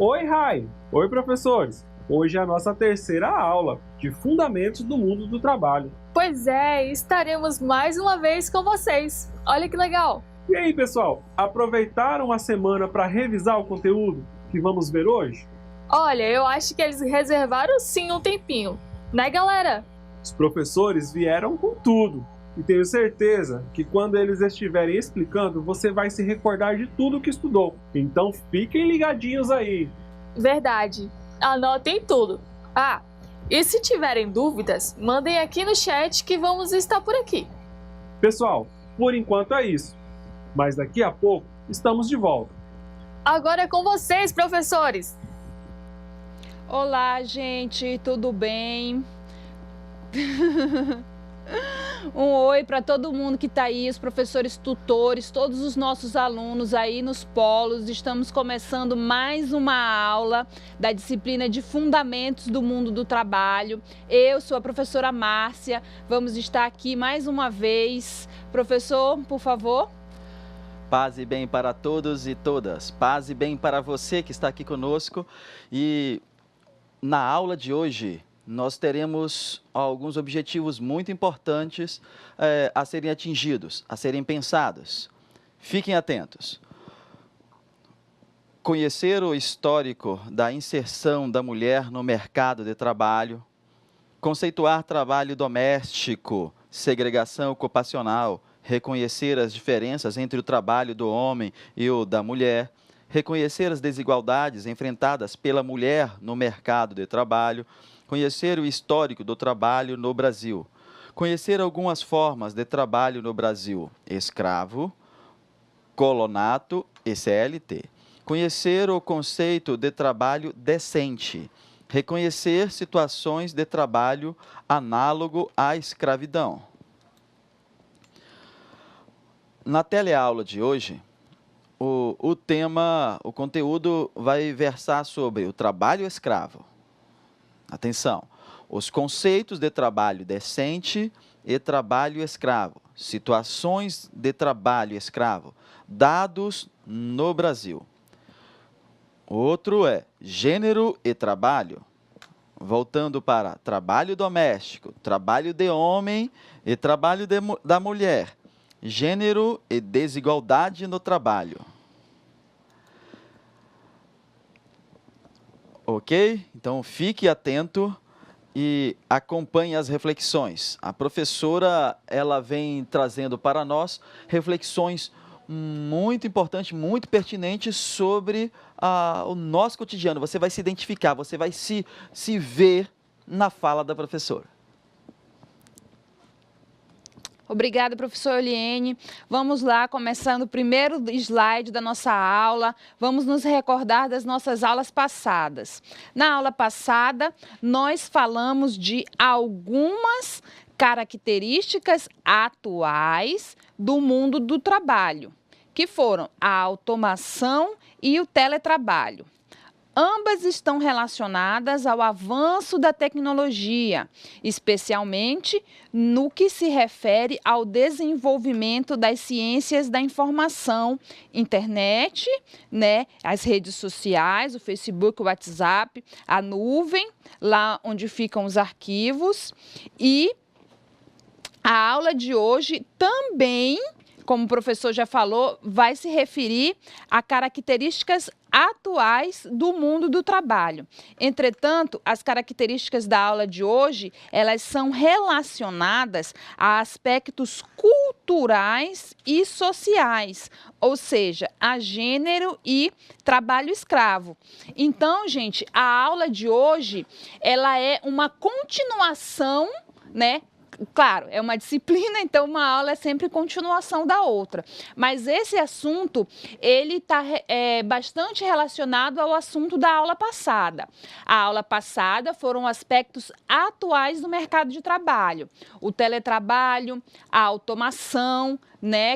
Oi, Rai! Oi, professores! Hoje é a nossa terceira aula de Fundamentos do Mundo do Trabalho. Pois é, estaremos mais uma vez com vocês. Olha que legal! E aí, pessoal, aproveitaram a semana para revisar o conteúdo que vamos ver hoje? Olha, eu acho que eles reservaram sim um tempinho, né, galera? Os professores vieram com tudo e tenho certeza que quando eles estiverem explicando, você vai se recordar de tudo que estudou. Então fiquem ligadinhos aí! Verdade. Anotem tudo. Ah, e se tiverem dúvidas, mandem aqui no chat que vamos estar por aqui. Pessoal, por enquanto é isso. Mas daqui a pouco estamos de volta. Agora é com vocês, professores! Olá, gente, tudo bem? Um oi para todo mundo que está aí, os professores tutores, todos os nossos alunos aí nos polos. Estamos começando mais uma aula da disciplina de Fundamentos do Mundo do Trabalho. Eu sou a professora Márcia, vamos estar aqui mais uma vez. Professor, por favor. Paz e bem para todos e todas. Paz e bem para você que está aqui conosco. E na aula de hoje, nós teremos alguns objetivos muito importantes a serem atingidos, a serem pensados. Fiquem atentos. Conhecer o histórico da inserção da mulher no mercado de trabalho, conceituar trabalho doméstico, segregação ocupacional, reconhecer as diferenças entre o trabalho do homem e o da mulher, reconhecer as desigualdades enfrentadas pela mulher no mercado de trabalho, conhecer o histórico do trabalho no Brasil, conhecer algumas formas de trabalho no Brasil: escravo, colonato e CLT, conhecer o conceito de trabalho decente, reconhecer situações de trabalho análogo à escravidão. Na teleaula de hoje, o conteúdo vai versar sobre o trabalho escravo. Atenção, os conceitos de trabalho decente e trabalho escravo, situações de trabalho escravo, dados no Brasil. Outro é gênero e trabalho, voltando para trabalho doméstico, trabalho de homem e trabalho da mulher, gênero e desigualdade no trabalho. Ok? Então fique atento e acompanhe as reflexões. A professora, ela vem trazendo para nós reflexões muito importantes, muito pertinentes sobre o nosso cotidiano. Você vai se identificar, você vai se ver na fala da professora. Obrigada, professor Eliene. Vamos lá, começando o primeiro slide da nossa aula. Vamos nos recordar das nossas aulas passadas. Na aula passada, nós falamos de algumas características atuais do mundo do trabalho, que foram a automação e o teletrabalho. Ambas estão relacionadas ao avanço da tecnologia, especialmente no que se refere ao desenvolvimento das ciências da informação, internet, as redes sociais, o Facebook, o WhatsApp, a nuvem, lá onde ficam os arquivos. E a aula de hoje também, como o professor já falou, vai se referir a características atuais do mundo do trabalho. Entretanto, as características da aula de hoje, elas são relacionadas a aspectos culturais e sociais, ou seja, a gênero e trabalho escravo. Então, gente, a aula de hoje, ela é uma continuação, Claro, é uma disciplina, então uma aula é sempre continuação da outra. Mas esse assunto, ele está bastante relacionado ao assunto da aula passada. A aula passada foram aspectos atuais do mercado de trabalho. O teletrabalho, a automação,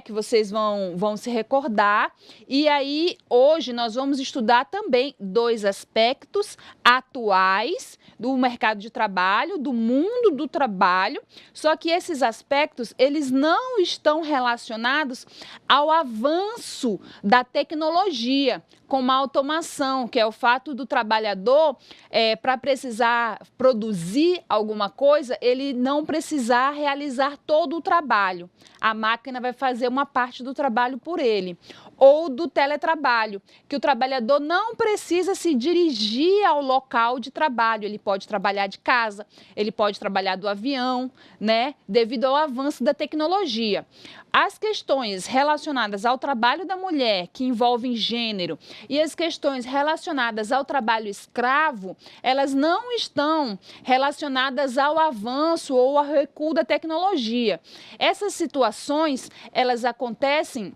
que vocês vão se recordar. E aí, hoje, nós vamos estudar também dois aspectos atuais do mercado de trabalho, do mundo do trabalho, só que esses aspectos, eles não estão relacionados ao avanço da tecnologia, como a automação, que é o fato do trabalhador, para precisar produzir alguma coisa, ele não precisar realizar todo o trabalho. A máquina vai fazer uma parte do trabalho por ele. Ou do teletrabalho, que o trabalhador não precisa se dirigir ao local de trabalho. Ele pode trabalhar de casa, ele pode trabalhar do avião, né? Devido ao avanço da tecnologia. As questões relacionadas ao trabalho da mulher, que envolvem gênero, e as questões relacionadas ao trabalho escravo, elas não estão relacionadas ao avanço ou ao recuo da tecnologia. Essas situações, elas acontecem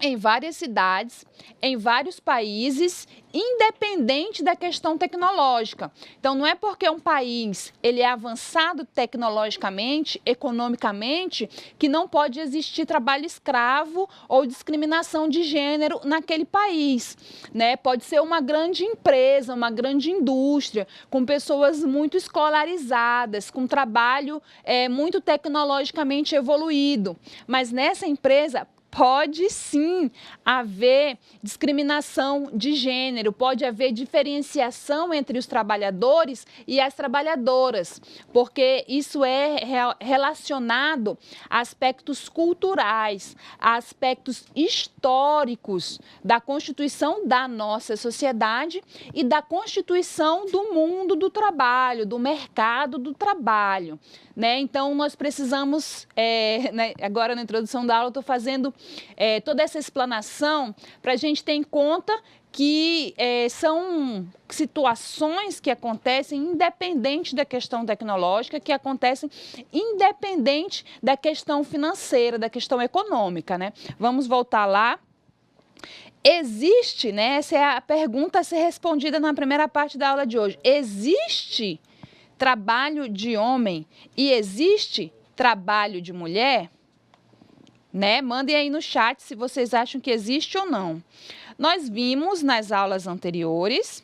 em várias cidades, em vários países, independente da questão tecnológica. Então, não é porque um país ele é avançado tecnologicamente, economicamente, que não pode existir trabalho escravo ou discriminação de gênero naquele país, né? Pode ser uma grande empresa, uma grande indústria, com pessoas muito escolarizadas, com trabalho muito tecnologicamente evoluído, mas nessa empresa pode sim haver discriminação de gênero, pode haver diferenciação entre os trabalhadores e as trabalhadoras, porque isso é relacionado a aspectos culturais, a aspectos históricos da constituição da nossa sociedade e da constituição do mundo do trabalho, do mercado do trabalho, né? Então, nós precisamos, né, agora na introdução da aula eu estou fazendo toda essa explanação para a gente ter em conta que são situações que acontecem independente da questão tecnológica, que acontecem independente da questão financeira, da questão econômica, né? Vamos voltar lá. Existe, né? Essa é a pergunta a ser respondida na primeira parte da aula de hoje. Existe trabalho de homem e existe trabalho de mulher? Né? Mandem aí no chat se vocês acham que existe ou não. Nós vimos nas aulas anteriores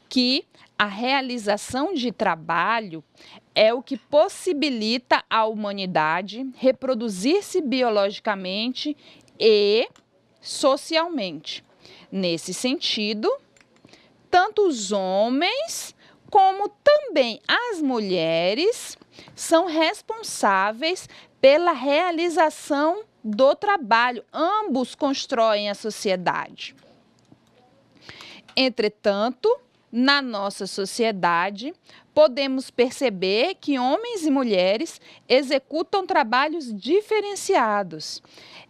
que a realização de trabalho é o que possibilita à humanidade reproduzir-se biologicamente e socialmente. Nesse sentido, tanto os homens como também as mulheres são responsáveis pela realização do trabalho. Ambos constroem a sociedade. Entretanto, na nossa sociedade, podemos perceber que homens e mulheres executam trabalhos diferenciados.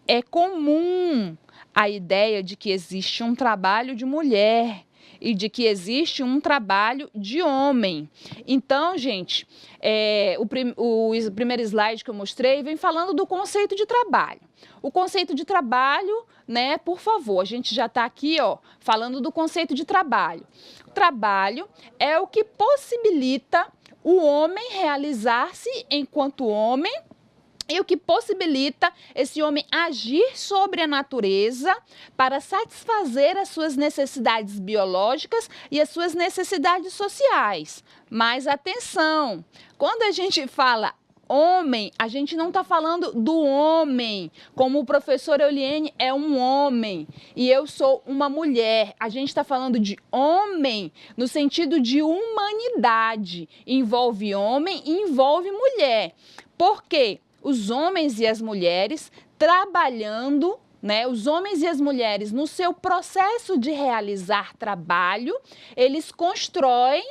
É comum a ideia de que existe um trabalho de mulher e de que existe um trabalho de homem. Então, gente, o primeiro slide que eu mostrei vem falando do conceito de trabalho. O conceito de trabalho, né, por favor, a gente já está aqui, ó, falando do conceito de trabalho. O trabalho é o que possibilita o homem realizar-se enquanto homem e o que possibilita esse homem agir sobre a natureza para satisfazer as suas necessidades biológicas e as suas necessidades sociais. Mas atenção, quando a gente fala homem, a gente não está falando do homem, como o professor Euliene é um homem e eu sou uma mulher. A gente está falando de homem no sentido de humanidade. Envolve homem e envolve mulher. Por quê? Os homens e as mulheres trabalhando, né? Os homens e as mulheres no seu processo de realizar trabalho, eles constroem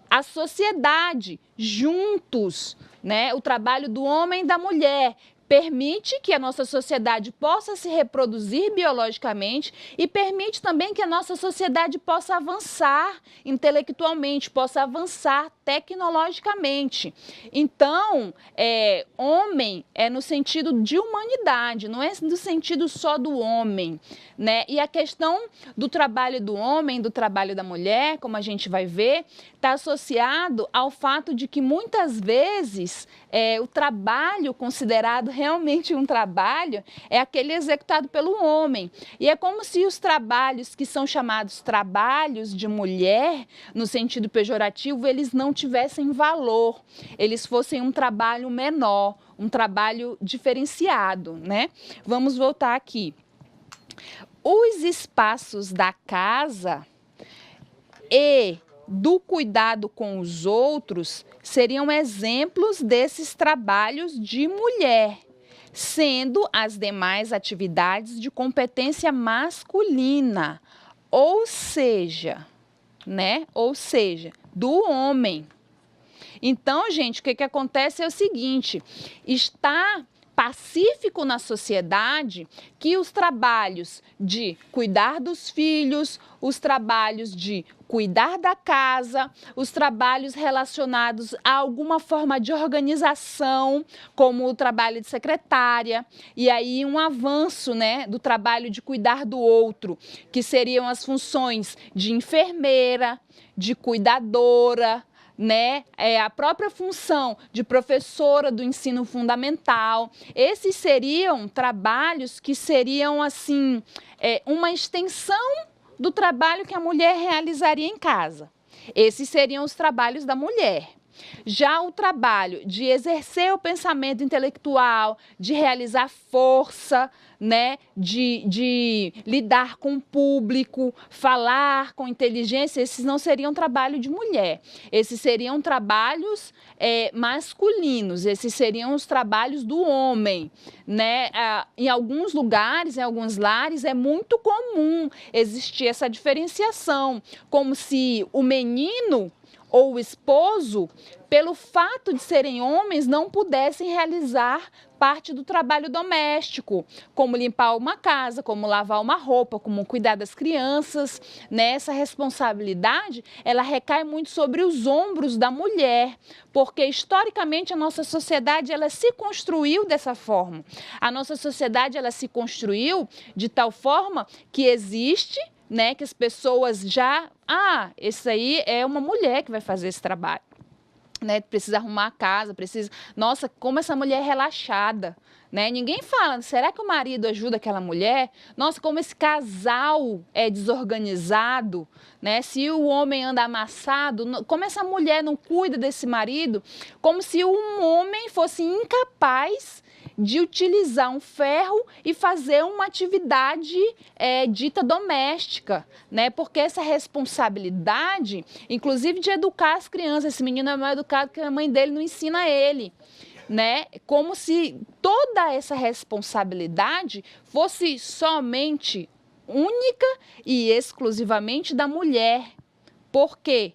a sociedade juntos, né? O trabalho do homem e da mulher permite que a nossa sociedade possa se reproduzir biologicamente e permite também que a nossa sociedade possa avançar intelectualmente, possa avançar tecnologicamente. Então, homem é no sentido de humanidade, não é no sentido só do homem, né? E a questão do trabalho do homem, do trabalho da mulher, como a gente vai ver, está associado ao fato de que muitas vezes o trabalho considerado realmente um trabalho é aquele executado pelo homem. E é como se os trabalhos que são chamados trabalhos de mulher, no sentido pejorativo, eles não tivessem valor, eles fossem um trabalho menor, um trabalho diferenciado, né? Vamos voltar aqui. os espaços da casa e do cuidado com os outros seriam exemplos desses trabalhos de mulher, sendo as demais atividades de competência masculina, ou seja, do homem. Então, gente, o que acontece é o seguinte, está pacífico na sociedade que os trabalhos de cuidar dos filhos, os trabalhos de cuidar da casa, os trabalhos relacionados a alguma forma de organização, como o trabalho de secretária, e aí um avanço, né, do trabalho de cuidar do outro, que seriam as funções de enfermeira, de cuidadora, né, a própria função de professora do ensino fundamental. Esses seriam trabalhos que seriam, assim, uma extensão do trabalho que a mulher realizaria em casa. Esses seriam os trabalhos da mulher. Já o trabalho de exercer o pensamento intelectual, de realizar força, né, de lidar com o público, falar com inteligência, esses não seriam trabalho de mulher. Esses seriam trabalhos masculinos, esses seriam os trabalhos do homem, né? Em alguns lugares, em alguns lares, é muito comum existir essa diferenciação, como se o menino ou o esposo, pelo fato de serem homens, não pudessem realizar parte do trabalho doméstico, como limpar uma casa, como lavar uma roupa, como cuidar das crianças, né? Essa responsabilidade, ela recai muito sobre os ombros da mulher, porque historicamente a nossa sociedade, ela se construiu dessa forma. A nossa sociedade, ela se construiu de tal forma que existe, né, que as pessoas já, esse aí é uma mulher que vai fazer esse trabalho, né, precisa arrumar a casa, precisa, nossa, como essa mulher é relaxada, né, ninguém fala, será que o marido ajuda aquela mulher? Nossa, como esse casal é desorganizado, né, se o homem anda amassado, como essa mulher não cuida desse marido, como se um homem fosse incapaz de utilizar um ferro e fazer uma atividade dita doméstica, né? Porque essa responsabilidade, inclusive de educar as crianças, esse menino é mal educado que a mãe dele não ensina a ele, né? Como se toda essa responsabilidade fosse somente única e exclusivamente da mulher. Por quê?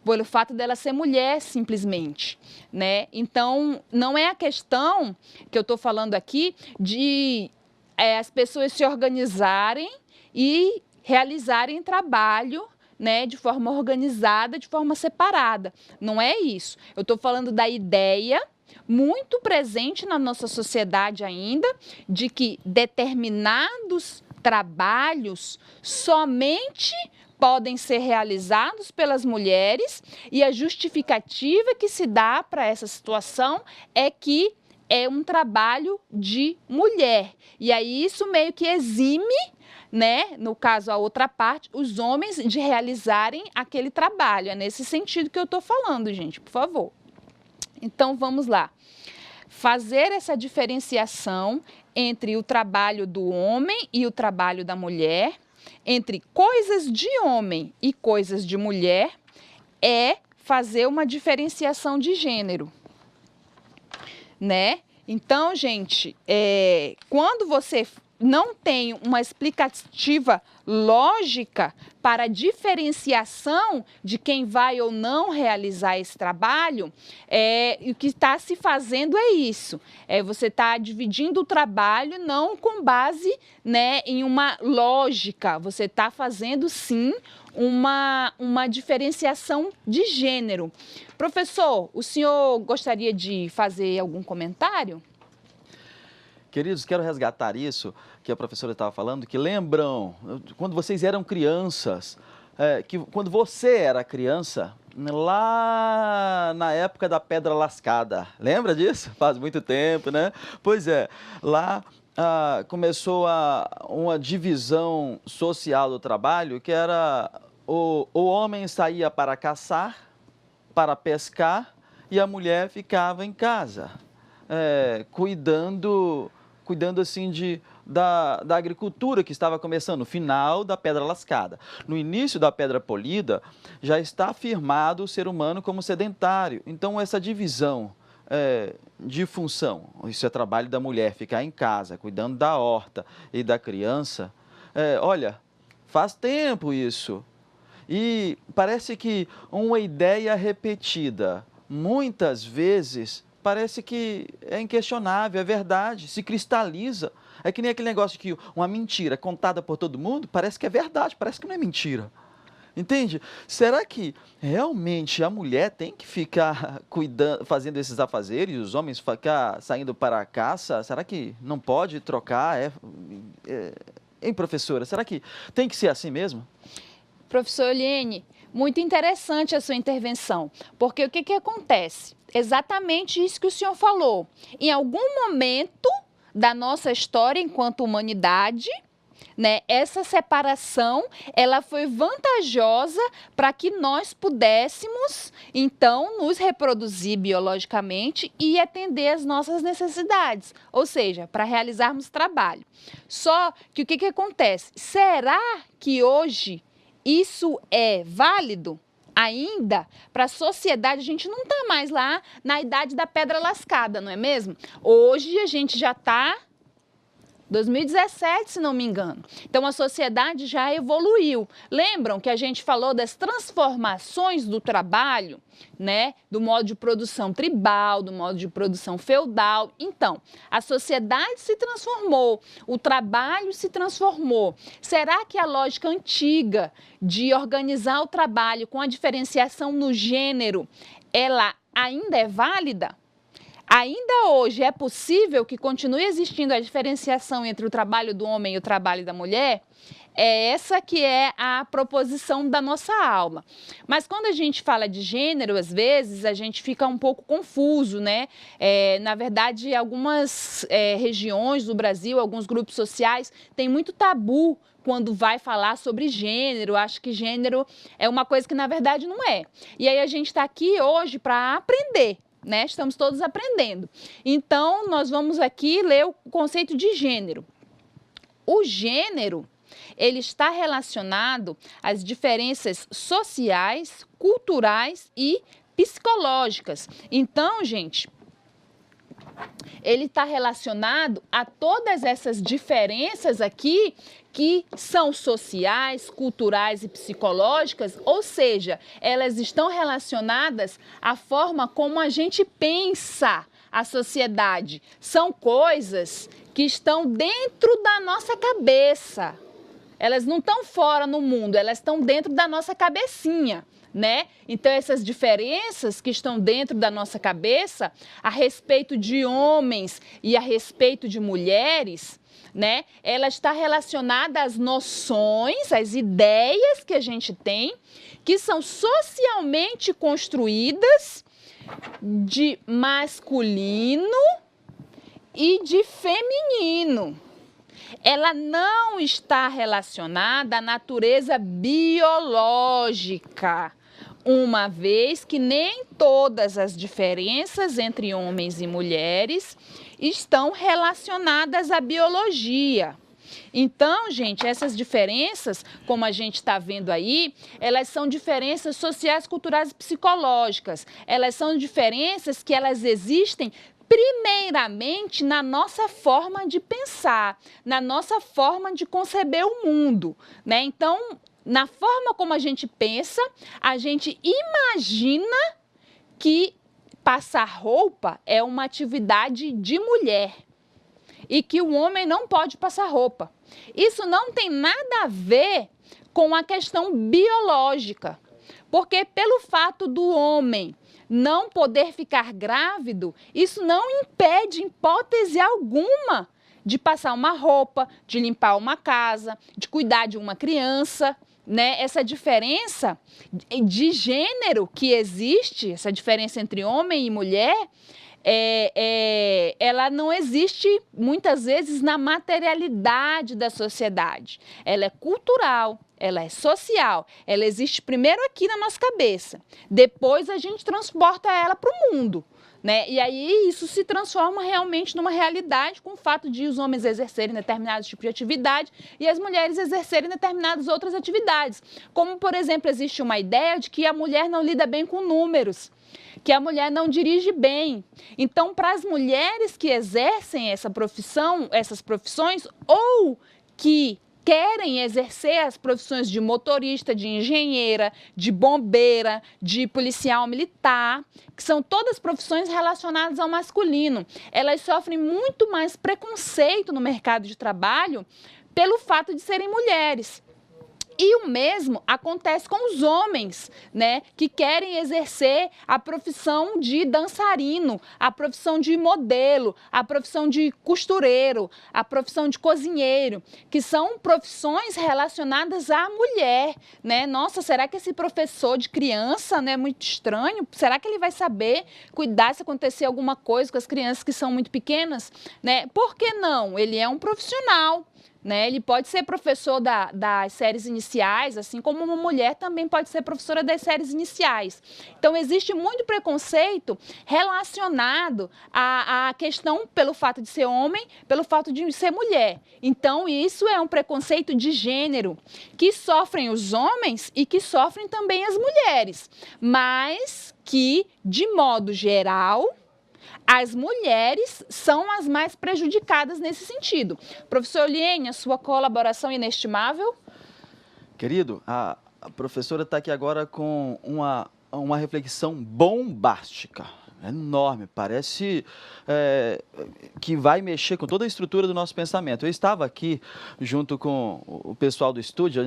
Pelo fato dela ser mulher, simplesmente, né? Então, não é a questão que eu estou falando aqui de as pessoas se organizarem e realizarem trabalho, né, de forma organizada, de forma separada. Não é isso. Eu estou falando da ideia muito presente na nossa sociedade ainda, de que determinados trabalhos somente podem ser realizados pelas mulheres e a justificativa que se dá para essa situação é que é um trabalho de mulher. E aí isso meio que exime, né, no caso a outra parte, os homens de realizarem aquele trabalho. É nesse sentido que eu estou falando, gente, por favor. Então vamos lá. Fazer essa diferenciação entre o trabalho do homem e o trabalho da mulher, entre coisas de homem e coisas de mulher, é fazer uma diferenciação de gênero, né? Então, gente, quando você não tem uma explicativa lógica para a diferenciação de quem vai ou não realizar esse trabalho, o que está se fazendo é isso. Você está dividindo o trabalho não com base, né, em uma lógica, você está fazendo sim uma diferenciação de gênero. Professor, o senhor gostaria de fazer algum comentário? Queridos, quero resgatar isso que a professora estava falando, que lembram, quando vocês eram crianças, que quando você era criança, lá na época da pedra lascada, lembra disso? Faz muito tempo, né? Pois é, lá começou uma divisão social do trabalho, que era o homem saía para caçar, para pescar, e a mulher ficava em casa, cuidando assim da agricultura que estava começando, no final da pedra lascada. No início da pedra polida, já está afirmado o ser humano como sedentário. Então, essa divisão de função, isso é trabalho da mulher, ficar em casa, cuidando da horta e da criança, olha, faz tempo isso. E parece que uma ideia repetida, muitas vezes, parece que é inquestionável, é verdade, se cristaliza. É que nem aquele negócio que uma mentira contada por todo mundo, parece que é verdade, parece que não é mentira. Entende? Será que realmente a mulher tem que ficar cuidando, fazendo esses afazeres e os homens ficar saindo para a caça? Será que não pode trocar? Hein, professora? Será que tem que ser assim mesmo? Professor Eliene, muito interessante a sua intervenção, porque o que acontece? Exatamente isso que o senhor falou. Em algum momento da nossa história enquanto humanidade, né, essa separação ela foi vantajosa para que nós pudéssemos, então, nos reproduzir biologicamente e atender às nossas necessidades, ou seja, para realizarmos trabalho. Só que o que acontece? Será que hoje isso é válido? Ainda, para a sociedade, a gente não está mais lá na idade da pedra lascada, não é mesmo? Hoje a gente já está 2017, se não me engano. Então, a sociedade já evoluiu. Lembram que a gente falou das transformações do trabalho, né? Do modo de produção tribal, do modo de produção feudal. Então, a sociedade se transformou, o trabalho se transformou. Será que a lógica antiga de organizar o trabalho com a diferenciação no gênero, ela ainda é válida? Ainda hoje é possível que continue existindo a diferenciação entre o trabalho do homem e o trabalho da mulher? É essa que é a proposição da nossa aula. Mas quando a gente fala de gênero, às vezes, a gente fica um pouco confuso, né? Na verdade, algumas regiões do Brasil, alguns grupos sociais, têm muito tabu quando vai falar sobre gênero. Acho que gênero é uma coisa que, na verdade, não é. E aí a gente está aqui hoje para aprender, né? Estamos todos aprendendo. Então, nós vamos aqui ler o conceito de gênero. O gênero, ele está relacionado às diferenças sociais, culturais e psicológicas. Então, gente, ele está relacionado a todas essas diferenças aqui que são sociais, culturais e psicológicas, ou seja, elas estão relacionadas à forma como a gente pensa a sociedade. São coisas que estão dentro da nossa cabeça. Elas não estão fora no mundo, elas estão dentro da nossa cabecinha, né? Então, essas diferenças que estão dentro da nossa cabeça a respeito de homens e a respeito de mulheres, né? Ela está relacionada às noções, às ideias que a gente tem, que são socialmente construídas de masculino e de feminino. Ela não está relacionada à natureza biológica, uma vez que nem todas as diferenças entre homens e mulheres estão relacionadas à biologia. Então, gente, essas diferenças, como a gente está vendo aí, elas são diferenças sociais, culturais e psicológicas. Elas são diferenças que elas existem primeiramente na nossa forma de pensar, na nossa forma de conceber o mundo, né? Então, na forma como a gente pensa, a gente imagina que passar roupa é uma atividade de mulher e que o homem não pode passar roupa. Isso não tem nada a ver com a questão biológica, porque pelo fato do homem não poder ficar grávido, isso não impede, em hipótese alguma, de passar uma roupa, de limpar uma casa, de cuidar de uma criança, né? Essa diferença de gênero que existe, essa diferença entre homem e mulher, ela não existe muitas vezes na materialidade da sociedade. Ela é cultural, ela é social, ela existe primeiro aqui na nossa cabeça, depois a gente transporta ela para o mundo. Né? E aí isso se transforma realmente numa realidade com o fato de os homens exercerem determinados tipos de atividade e as mulheres exercerem determinadas outras atividades. Como, por exemplo, existe uma ideia de que a mulher não lida bem com números, que a mulher não dirige bem. Então, para as mulheres que exercem essas profissões ou que querem exercer as profissões de motorista, de engenheira, de bombeira, de policial militar, que são todas profissões relacionadas ao masculino. Elas sofrem muito mais preconceito no mercado de trabalho pelo fato de serem mulheres. E o mesmo acontece com os homens, né, que querem exercer a profissão de dançarino, a profissão de modelo, a profissão de costureiro, a profissão de cozinheiro, que são profissões relacionadas à mulher, né? Nossa, será que esse professor de criança, né, é muito estranho? Será que ele vai saber cuidar se acontecer alguma coisa com as crianças que são muito pequenas, né? Por que não? Ele é um profissional. Né? Ele pode ser professor das séries iniciais, assim como uma mulher também pode ser professora das séries iniciais. Então, existe muito preconceito relacionado à questão pelo fato de ser homem, pelo fato de ser mulher. Então, isso é um preconceito de gênero que sofrem os homens e que sofrem também as mulheres, mas que, de modo geral, as mulheres são as mais prejudicadas nesse sentido. Professor Oliene, a sua colaboração inestimável? Querido, a professora está aqui agora com uma reflexão bombástica, enorme, parece que vai mexer com toda a estrutura do nosso pensamento. Eu estava aqui junto com o pessoal do estúdio,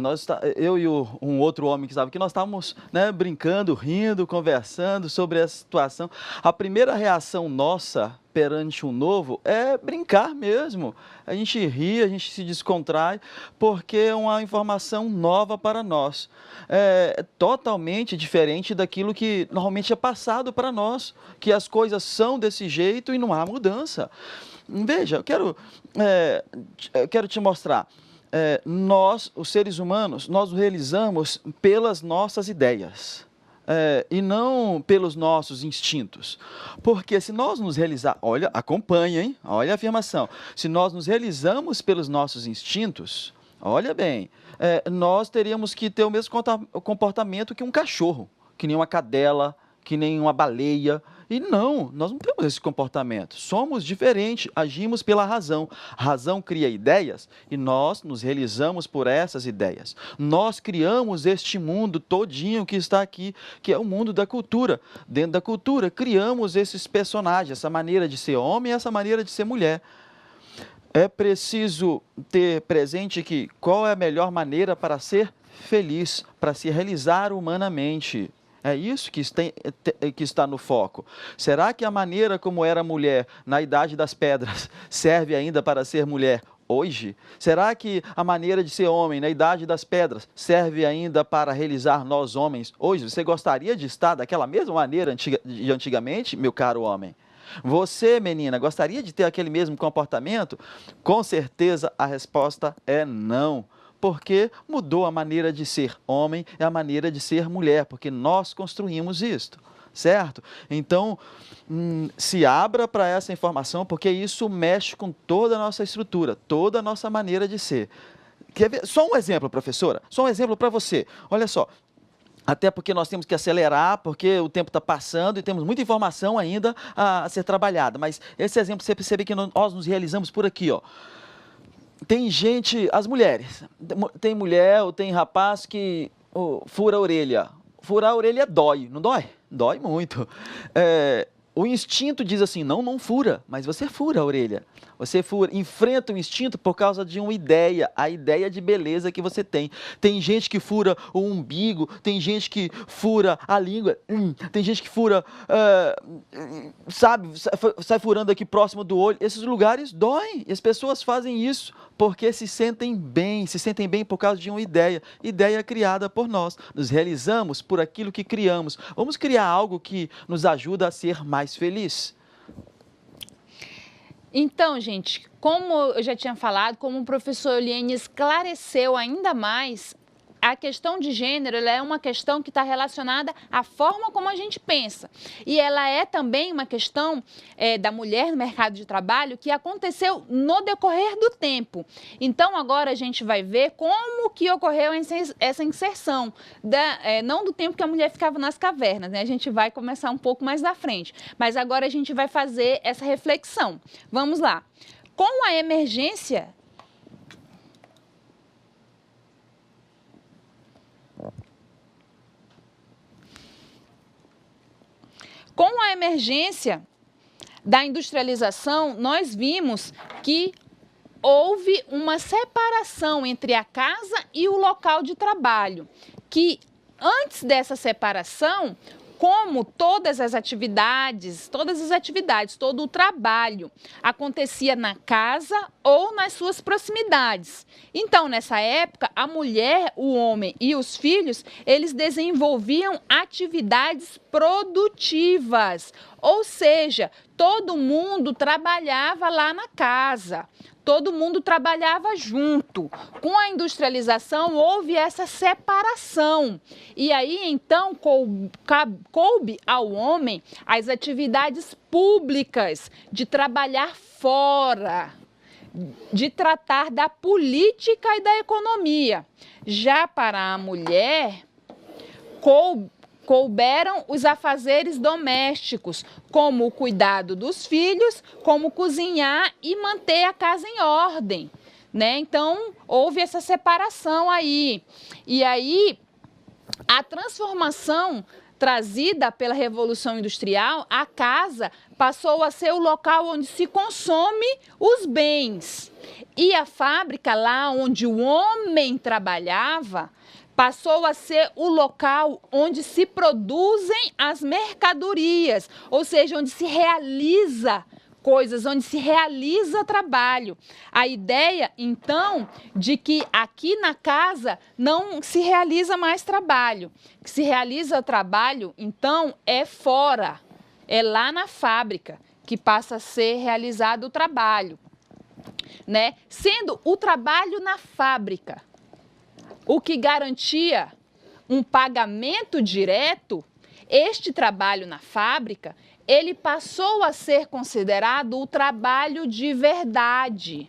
eu e um outro homem que estava aqui, nós estávamos, né, brincando, rindo, conversando sobre a situação. A primeira reação nossa perante o novo é brincar mesmo. A gente ri, a gente se descontrai, porque é uma informação nova para nós. É totalmente diferente daquilo que normalmente é passado para nós, que as coisas são desse jeito e não há mudança. Veja, eu quero te mostrar. Nós, os seres humanos, nós o realizamos pelas nossas ideias. E não pelos nossos instintos. Porque se nós nos realizar, olha, acompanha, hein? Olha a afirmação. Se nós nos realizamos pelos nossos instintos, olha bem, nós teríamos que ter o mesmo comportamento que um cachorro, que nem uma cadela, que nem uma baleia. E não, nós não temos esse comportamento. Somos diferentes, agimos pela razão. A razão cria ideias e nós nos realizamos por essas ideias. Nós criamos este mundo todinho que está aqui, que é o mundo da cultura. Dentro da cultura, criamos esses personagens, essa maneira de ser homem e essa maneira de ser mulher. É preciso ter presente que qual é a melhor maneira para ser feliz, para se realizar humanamente. É isso que está no foco. Será que a maneira como era mulher na Idade das Pedras serve ainda para ser mulher hoje? Será que a maneira de ser homem na Idade das Pedras serve ainda para realizar nós homens hoje? Você gostaria de estar daquela mesma maneira de antigamente, meu caro homem? Você, menina, gostaria de ter aquele mesmo comportamento? Com certeza a resposta é não. Porque mudou a maneira de ser homem e a maneira de ser mulher, porque nós construímos isto, certo? Então, se abra para essa informação, porque isso mexe com toda a nossa estrutura, toda a nossa maneira de ser. Quer ver? Só um exemplo, professora, só um exemplo para você. Olha só, até porque nós temos que acelerar, porque o tempo está passando e temos muita informação ainda a ser trabalhada, mas esse exemplo você percebe que nós nos realizamos por aqui, ó. Tem gente, as mulheres, tem mulher ou tem rapaz que fura a orelha. Furar a orelha dói, não dói? Dói muito. O instinto diz assim, não fura, mas você fura a orelha. Você enfrenta o instinto por causa de uma ideia, a ideia de beleza que você tem. Tem gente que fura o umbigo, tem gente que fura a língua, tem gente que fura, sai furando aqui próximo do olho. Esses lugares doem, e as pessoas fazem isso porque se sentem bem por causa de uma ideia criada por nós. Nos realizamos por aquilo que criamos. Vamos criar algo que nos ajuda a ser mais feliz. Então, gente, como eu já tinha falado, como o professor Eliene esclareceu ainda mais, a questão de gênero ela é uma questão que está relacionada à forma como a gente pensa. E ela é também uma questão da mulher no mercado de trabalho que aconteceu no decorrer do tempo. Então, agora a gente vai ver como que ocorreu essa inserção, não do tempo que a mulher ficava nas cavernas, né? A gente vai começar um pouco mais da frente. Mas agora a gente vai fazer essa reflexão. Vamos lá. Com a emergência... Com a emergência da industrialização, nós vimos que houve uma separação entre a casa e o local de trabalho, que antes dessa separação, como todas as atividades, todo o trabalho acontecia na casa ou nas suas proximidades. Então, nessa época, a mulher, o homem e os filhos, eles desenvolviam atividades produtivas, ou seja, todo mundo trabalhava lá na casa. Todo mundo trabalhava junto. Com a industrialização, houve essa separação. E aí, então, coube ao homem as atividades públicas de trabalhar fora, de tratar da política e da economia. Já para a mulher, couberam os afazeres domésticos, como o cuidado dos filhos, como cozinhar e manter a casa em ordem, né? Então, houve essa separação aí. E aí, a transformação trazida pela Revolução Industrial, a casa passou a ser o local onde se consome os bens. E a fábrica, lá onde o homem trabalhava, passou a ser o local onde se produzem as mercadorias, ou seja, onde se realiza coisas, onde se realiza trabalho. A ideia, então, de que aqui na casa não se realiza mais trabalho. Que se realiza trabalho, então, é fora, é lá na fábrica que passa a ser realizado o trabalho, né? Sendo o trabalho na fábrica o que garantia um pagamento direto, este trabalho na fábrica, ele passou a ser considerado o trabalho de verdade.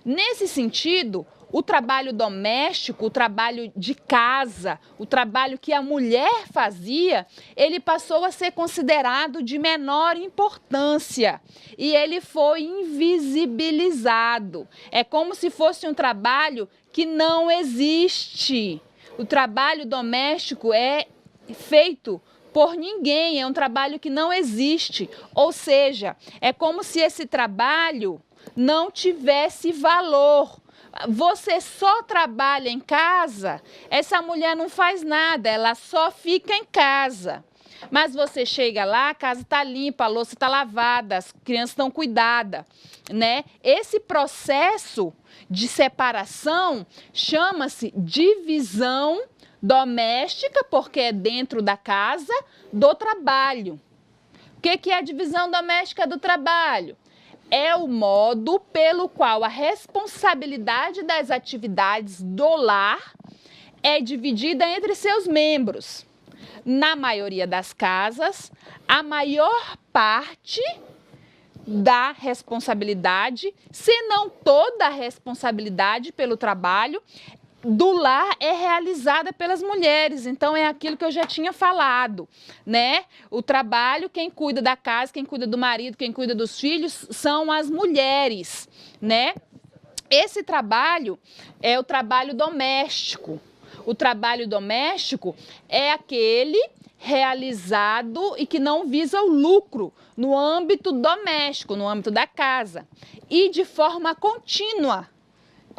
Nesse sentido, o trabalho doméstico, o trabalho de casa, o trabalho que a mulher fazia, ele passou a ser considerado de menor importância e ele foi invisibilizado. É como se fosse um trabalho que não existe. O trabalho doméstico é feito por ninguém, é um trabalho que não existe. Ou seja, é como se esse trabalho não tivesse valor. Você só trabalha em casa, essa mulher não faz nada, ela só fica em casa. Mas você chega lá, a casa está limpa, a louça está lavada, as crianças estão cuidadas, né? Esse processo de separação chama-se divisão doméstica, porque é dentro da casa, do trabalho. O que é a divisão doméstica do trabalho? É o modo pelo qual a responsabilidade das atividades do lar é dividida entre seus membros. Na maioria das casas, a maior parte da responsabilidade, se não toda a responsabilidade pelo trabalho do lar é realizada pelas mulheres. Então, é aquilo que eu já tinha falado, né? O trabalho, quem cuida da casa, quem cuida do marido, quem cuida dos filhos, são as mulheres, né? Esse trabalho é o trabalho doméstico. O trabalho doméstico é aquele realizado e que não visa o lucro no âmbito doméstico, no âmbito da casa, e de forma contínua,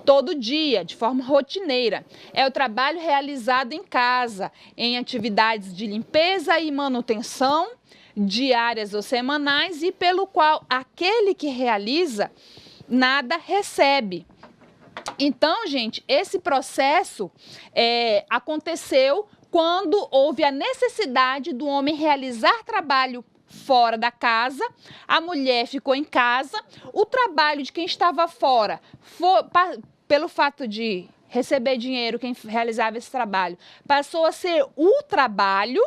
todo dia, de forma rotineira. É o trabalho realizado em casa, em atividades de limpeza e manutenção, diárias ou semanais, e pelo qual aquele que realiza nada recebe. Então, gente, esse processo aconteceu quando houve a necessidade do homem realizar trabalho fora da casa, a mulher ficou em casa, o trabalho de quem estava fora, pelo fato de receber dinheiro, quem realizava esse trabalho, passou a ser o trabalho,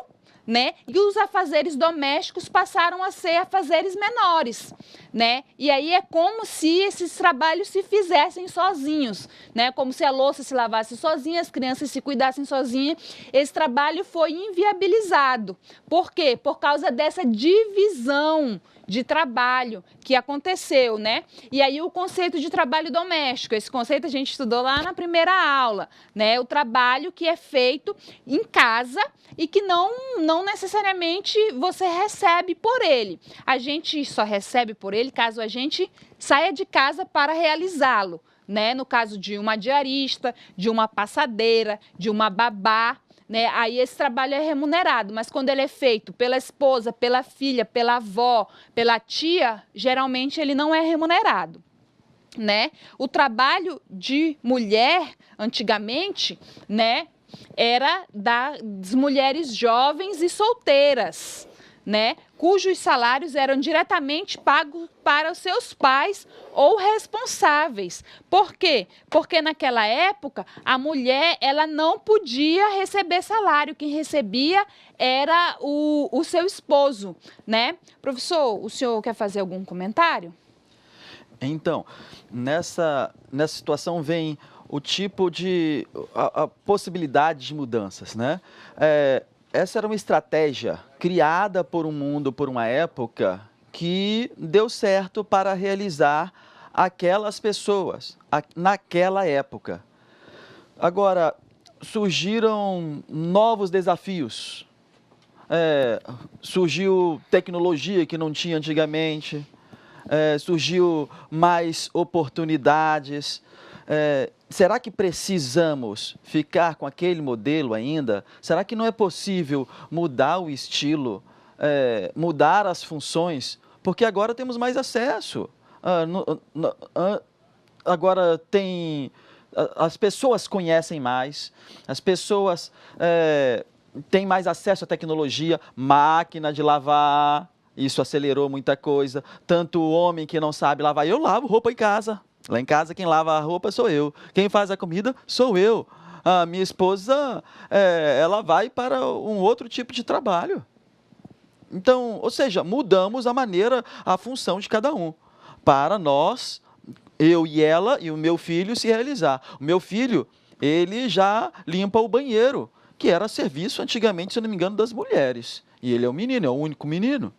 né? E os afazeres domésticos passaram a ser afazeres menores, né? E aí é como se esses trabalhos se fizessem sozinhos, né? Como se a louça se lavasse sozinha, as crianças se cuidassem sozinhas. Esse trabalho foi inviabilizado. Por quê? Por causa dessa divisão de trabalho que aconteceu, né? E aí o conceito de trabalho doméstico, esse conceito a gente estudou lá na primeira aula, né? O trabalho que é feito em casa e que não necessariamente você recebe por ele. A gente só recebe por ele caso a gente saia de casa para realizá-lo, né? No caso de uma diarista, de uma passadeira, de uma babá, né? Aí esse trabalho é remunerado, mas quando ele é feito pela esposa, pela filha, pela avó, pela tia, geralmente ele não é remunerado, né? O trabalho de mulher, antigamente, né, era das mulheres jovens e solteiras, né, cujos salários eram diretamente pagos para os seus pais ou responsáveis. Por quê? Porque naquela época a mulher ela não podia receber salário, quem recebia era o seu esposo, né? Professor, o senhor quer fazer algum comentário? Então, nessa situação vem o tipo de a possibilidade de mudanças, né? Essa era uma estratégia criada por um mundo, por uma época, que deu certo para realizar aquelas pessoas, naquela época. Agora, surgiram novos desafios. Surgiu tecnologia que não tinha antigamente, surgiu mais oportunidades. Será que precisamos ficar com aquele modelo ainda? Será que não é possível mudar o estilo, mudar as funções? Porque agora temos mais acesso. Agora as pessoas conhecem mais, as pessoas têm mais acesso à tecnologia, máquina de lavar, isso acelerou muita coisa. Tanto o homem que não sabe lavar, eu lavo roupa em casa. Lá em casa, quem lava a roupa sou eu. Quem faz a comida sou eu. A minha esposa, ela vai para um outro tipo de trabalho. Então, ou seja, mudamos a maneira, a função de cada um. Para nós, eu e ela e o meu filho se realizar. O meu filho, ele já limpa o banheiro, que era serviço antigamente, se eu não me engano, das mulheres. E ele é um menino, é o único menino.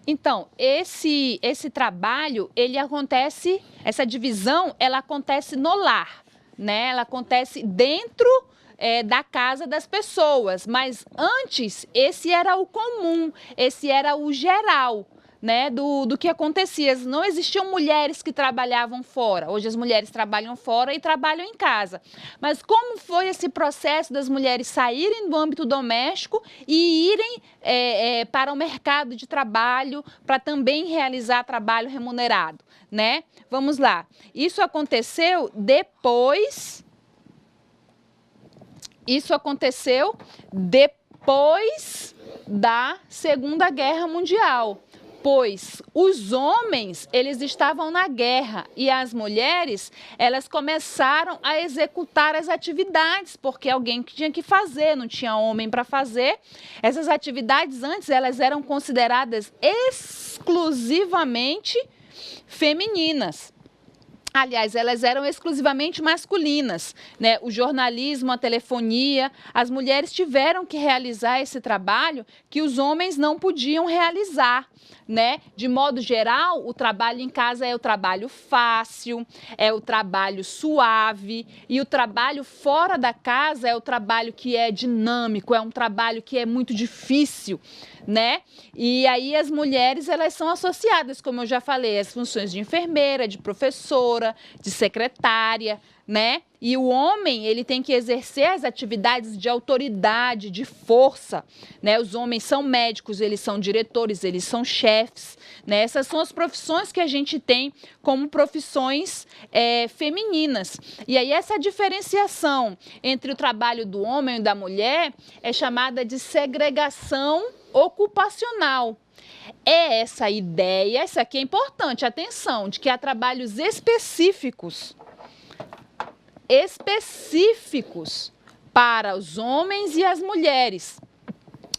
Então, esse trabalho, ele acontece, essa divisão, ela acontece no lar, né? Ela acontece dentro da casa das pessoas, mas antes, esse era o comum, esse era o geral, né, do que acontecia. Não existiam mulheres que trabalhavam fora. Hoje as mulheres trabalham fora e trabalham em casa. Mas como foi esse processo das mulheres saírem do âmbito doméstico e irem para o mercado de trabalho para também realizar trabalho remunerado, né? Vamos lá. Isso aconteceu depois da Segunda Guerra Mundial. Pois os homens, eles estavam na guerra e as mulheres, elas começaram a executar as atividades, porque alguém que tinha que fazer, não tinha homem para fazer. Essas atividades antes, elas eram consideradas exclusivamente femininas. Aliás, elas eram exclusivamente masculinas, né? O jornalismo, a telefonia, as mulheres tiveram que realizar esse trabalho que os homens não podiam realizar, né? De modo geral, o trabalho em casa é o trabalho fácil, é o trabalho suave, e o trabalho fora da casa é o trabalho que é dinâmico, é um trabalho que é muito difícil, né? E aí as mulheres, elas são associadas, como eu já falei, às funções de enfermeira, de professora, de secretária, né? E o homem, ele tem que exercer as atividades de autoridade, de força, né? Os homens são médicos, eles são diretores, eles são chefes, né? Essas são as profissões que a gente tem como profissões femininas. E aí essa diferenciação entre o trabalho do homem e da mulher é chamada de segregação ocupacional. É essa ideia, isso aqui é importante, atenção, de que há trabalhos específicos para os homens e as mulheres.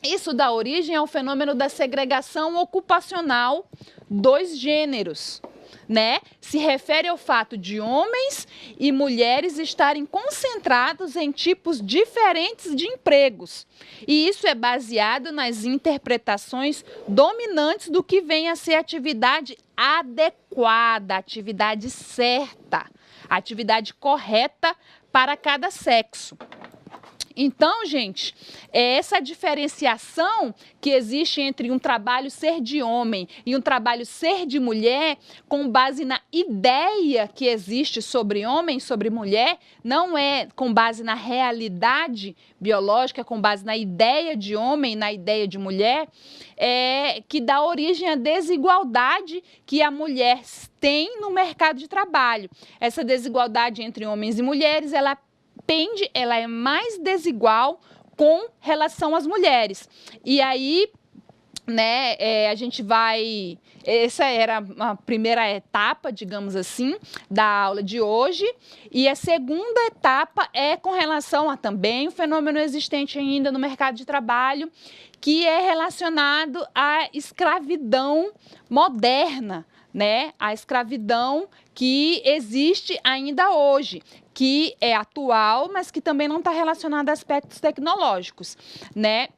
Isso dá origem ao fenômeno da segregação ocupacional dos gêneros, né? Se refere ao fato de homens e mulheres estarem concentrados em tipos diferentes de empregos. E isso é baseado nas interpretações dominantes do que vem a ser atividade adequada, atividade certa, atividade correta para cada sexo. Então, gente, é essa diferenciação que existe entre um trabalho ser de homem e um trabalho ser de mulher, com base na ideia que existe sobre homem, sobre mulher, não é com base na realidade biológica, com base na ideia de homem, na ideia de mulher, que dá origem à desigualdade que a mulher tem no mercado de trabalho. Essa desigualdade entre homens e mulheres, ela é mais desigual com relação às mulheres. E aí, né, a gente vai... Essa era a primeira etapa, digamos assim, da aula de hoje. E a segunda etapa é com relação a também um fenômeno existente ainda no mercado de trabalho, que é relacionado à escravidão moderna, né? A escravidão que existe ainda hoje, que é atual, mas que também não está relacionada a aspectos tecnológicos, né?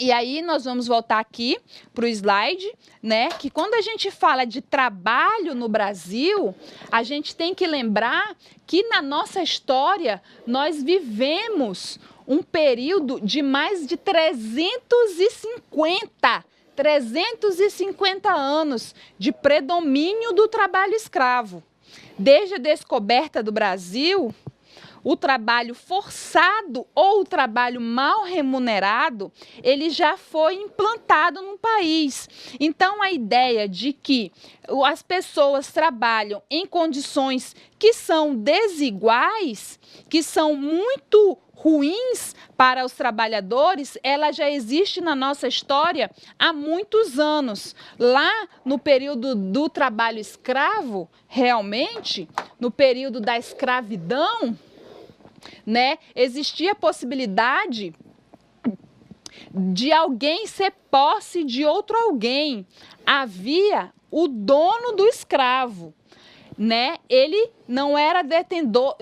E aí nós vamos voltar aqui para o slide, né? Que quando a gente fala de trabalho no Brasil, a gente tem que lembrar que na nossa história nós vivemos um período de mais de 350 anos de predomínio do trabalho escravo. Desde a descoberta do Brasil, o trabalho forçado ou o trabalho mal remunerado, ele já foi implantado no país. Então, a ideia de que as pessoas trabalham em condições que são desiguais, que são muito ruins para os trabalhadores, ela já existe na nossa história há muitos anos. Lá no período do trabalho escravo, realmente, no período da escravidão, né, existia a possibilidade de alguém ser posse de outro alguém. Havia o dono do escravo, né? Ele não era detentor,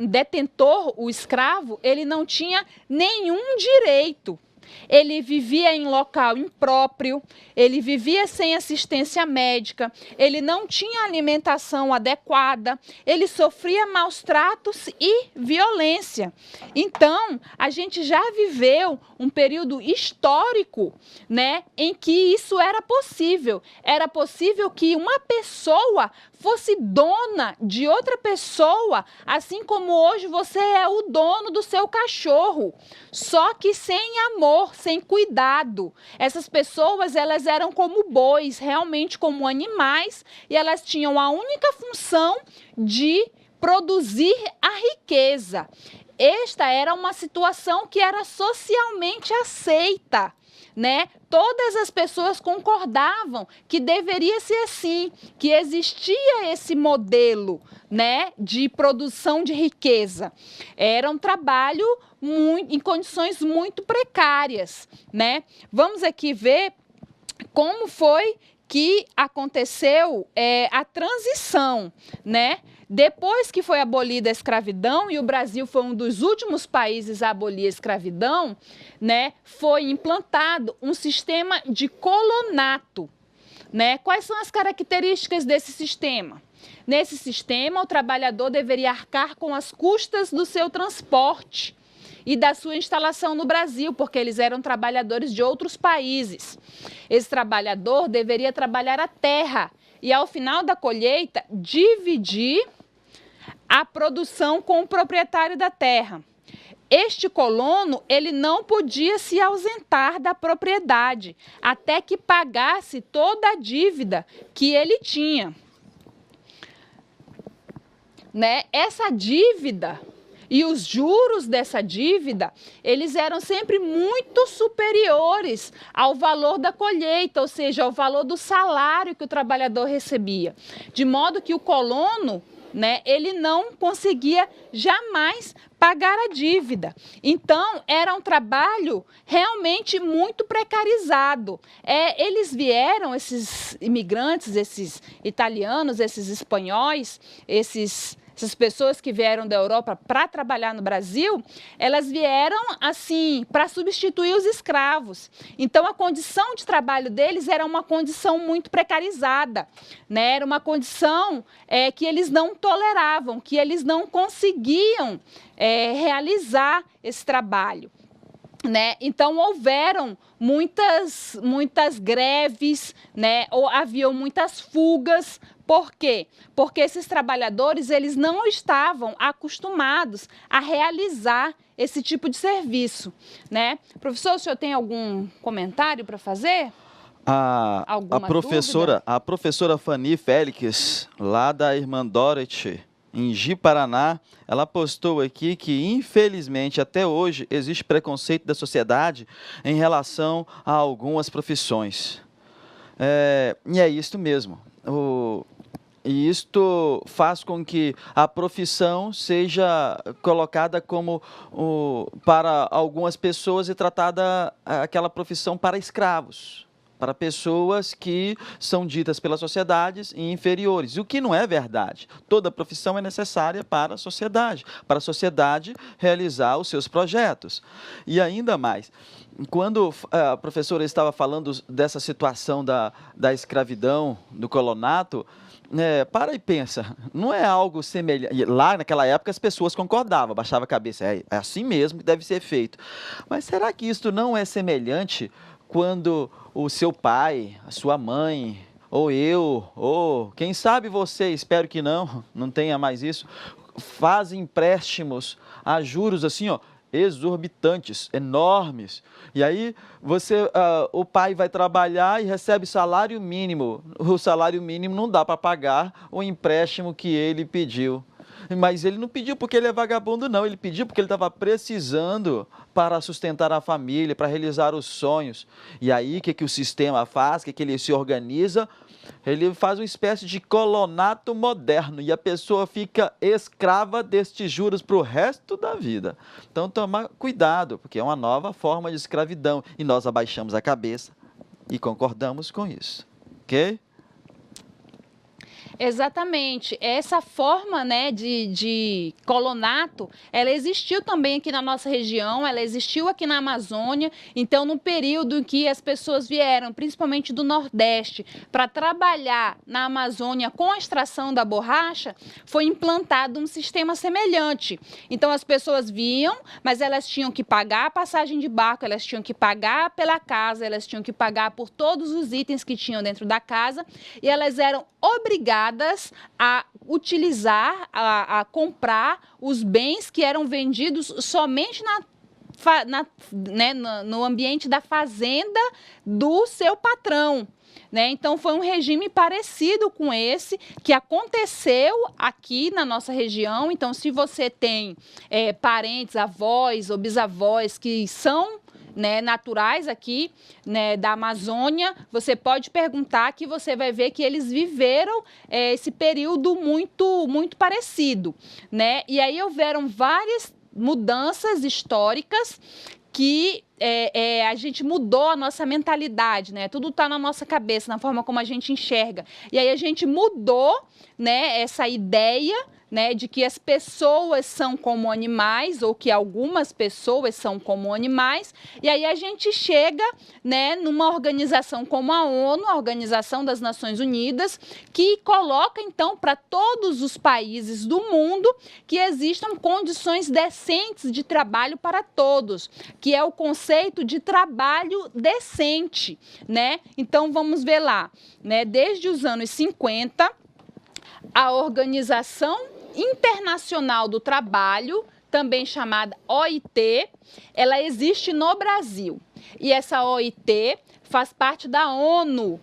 o escravo, ele não tinha nenhum direito. Ele vivia em local impróprio, ele vivia sem assistência médica, ele não tinha alimentação adequada, ele sofria maus tratos e violência. Então, a gente já viveu um período histórico, né, em que isso era possível. Era possível que uma pessoa fosse dona de outra pessoa, assim como hoje você é o dono do seu cachorro, só que sem amor, sem cuidado. Essas pessoas, elas eram como bois, realmente como animais, e elas tinham a única função de produzir a riqueza. Esta era uma situação que era socialmente aceita, né? Todas as pessoas concordavam que deveria ser assim, que existia esse modelo, né, de produção de riqueza. Era um trabalho em condições muito precárias, né? Vamos aqui ver como foi que aconteceu a transição, né? Depois que foi abolida a escravidão, e o Brasil foi um dos últimos países a abolir a escravidão, né, foi implantado um sistema de colonato, né? Quais são as características desse sistema? Nesse sistema, o trabalhador deveria arcar com as custas do seu transporte e da sua instalação no Brasil, porque eles eram trabalhadores de outros países. Esse trabalhador deveria trabalhar a terra e, ao final da colheita, dividir a produção com o proprietário da terra. Este colono, ele não podia se ausentar da propriedade até que pagasse toda a dívida que ele tinha, né? Essa dívida E os juros dessa dívida, eles eram sempre muito superiores ao valor da colheita, ou seja, ao valor do salário que o trabalhador recebia. De modo que o colono, né, ele não conseguia jamais pagar a dívida. Então, era um trabalho realmente muito precarizado. Eles vieram, esses imigrantes, esses italianos, esses espanhóis, essas pessoas que vieram da Europa para trabalhar no Brasil, elas vieram assim para substituir os escravos. Então, a condição de trabalho deles era uma condição muito precarizada, né? Era uma condição que eles não toleravam, que eles não conseguiam realizar esse trabalho, né? Então, houveram muitas greves, né? Ou haviam muitas fugas. Por quê? Porque esses trabalhadores, eles não estavam acostumados a realizar esse tipo de serviço, né? Professor, o senhor tem algum comentário para fazer? A professora Fanny Félix, lá da Irmã Dorothy, em Ji-Paraná, ela postou aqui que, infelizmente, até hoje, existe preconceito da sociedade em relação a algumas profissões. E é isso mesmo. E isto faz com que a profissão seja colocada como, para algumas pessoas, e tratada aquela profissão para escravos, para pessoas que são ditas pelas sociedades inferiores, o que não é verdade. Toda profissão é necessária para a sociedade realizar os seus projetos. E ainda mais, quando a professora estava falando dessa situação da escravidão, do colonato, para e pensa, não é algo semelhante. Lá naquela época as pessoas concordavam, baixavam a cabeça, é assim mesmo que deve ser feito. Mas será que isso não é semelhante quando o seu pai, a sua mãe, ou eu, ou quem sabe você, espero que não tenha mais isso, faz empréstimos a juros assim, exorbitantes, enormes. E aí o pai vai trabalhar e recebe salário mínimo. O salário mínimo não dá para pagar o empréstimo que ele pediu. Mas ele não pediu porque ele é vagabundo, não. Ele pediu porque ele estava precisando para sustentar a família, para realizar os sonhos. E aí, o que o sistema faz? O que ele se organiza? Ele faz uma espécie de colonato moderno e a pessoa fica escrava destes juros para o resto da vida. Então, tomar cuidado, porque é uma nova forma de escravidão. E nós abaixamos a cabeça e concordamos com isso. Ok? Exatamente. Essa forma, né, de colonato, ela existiu também aqui na nossa região, ela existiu aqui na Amazônia. Então, no período em que as pessoas vieram, principalmente do Nordeste, para trabalhar na Amazônia com a extração da borracha, foi implantado um sistema semelhante. Então, as pessoas vinham, mas elas tinham que pagar a passagem de barco, elas tinham que pagar pela casa, elas tinham que pagar por todos os itens que tinham dentro da casa, e elas eram obrigadas a utilizar, a comprar os bens que eram vendidos somente no ambiente da fazenda do seu patrão. Né? Então, foi um regime parecido com esse que aconteceu aqui na nossa região. Então, se você tem parentes, avós ou bisavós que são naturais aqui, da Amazônia, você pode perguntar que você vai ver que eles viveram esse período muito parecido, né? E aí houveram várias mudanças históricas que a gente mudou a nossa mentalidade, né? Tudo está na nossa cabeça, na forma como a gente enxerga. E aí a gente mudou, essa ideia, de que as pessoas são como animais, ou que algumas pessoas são como animais, e aí a gente chega, numa organização como a ONU, a Organização das Nações Unidas, que coloca, então, para todos os países do mundo que existam condições decentes de trabalho para todos, que é o conceito de trabalho decente, Então, vamos ver lá, desde os anos 50, a Organização Internacional do Trabalho, também chamada OIT, ela existe no Brasil. E essa OIT faz parte da ONU.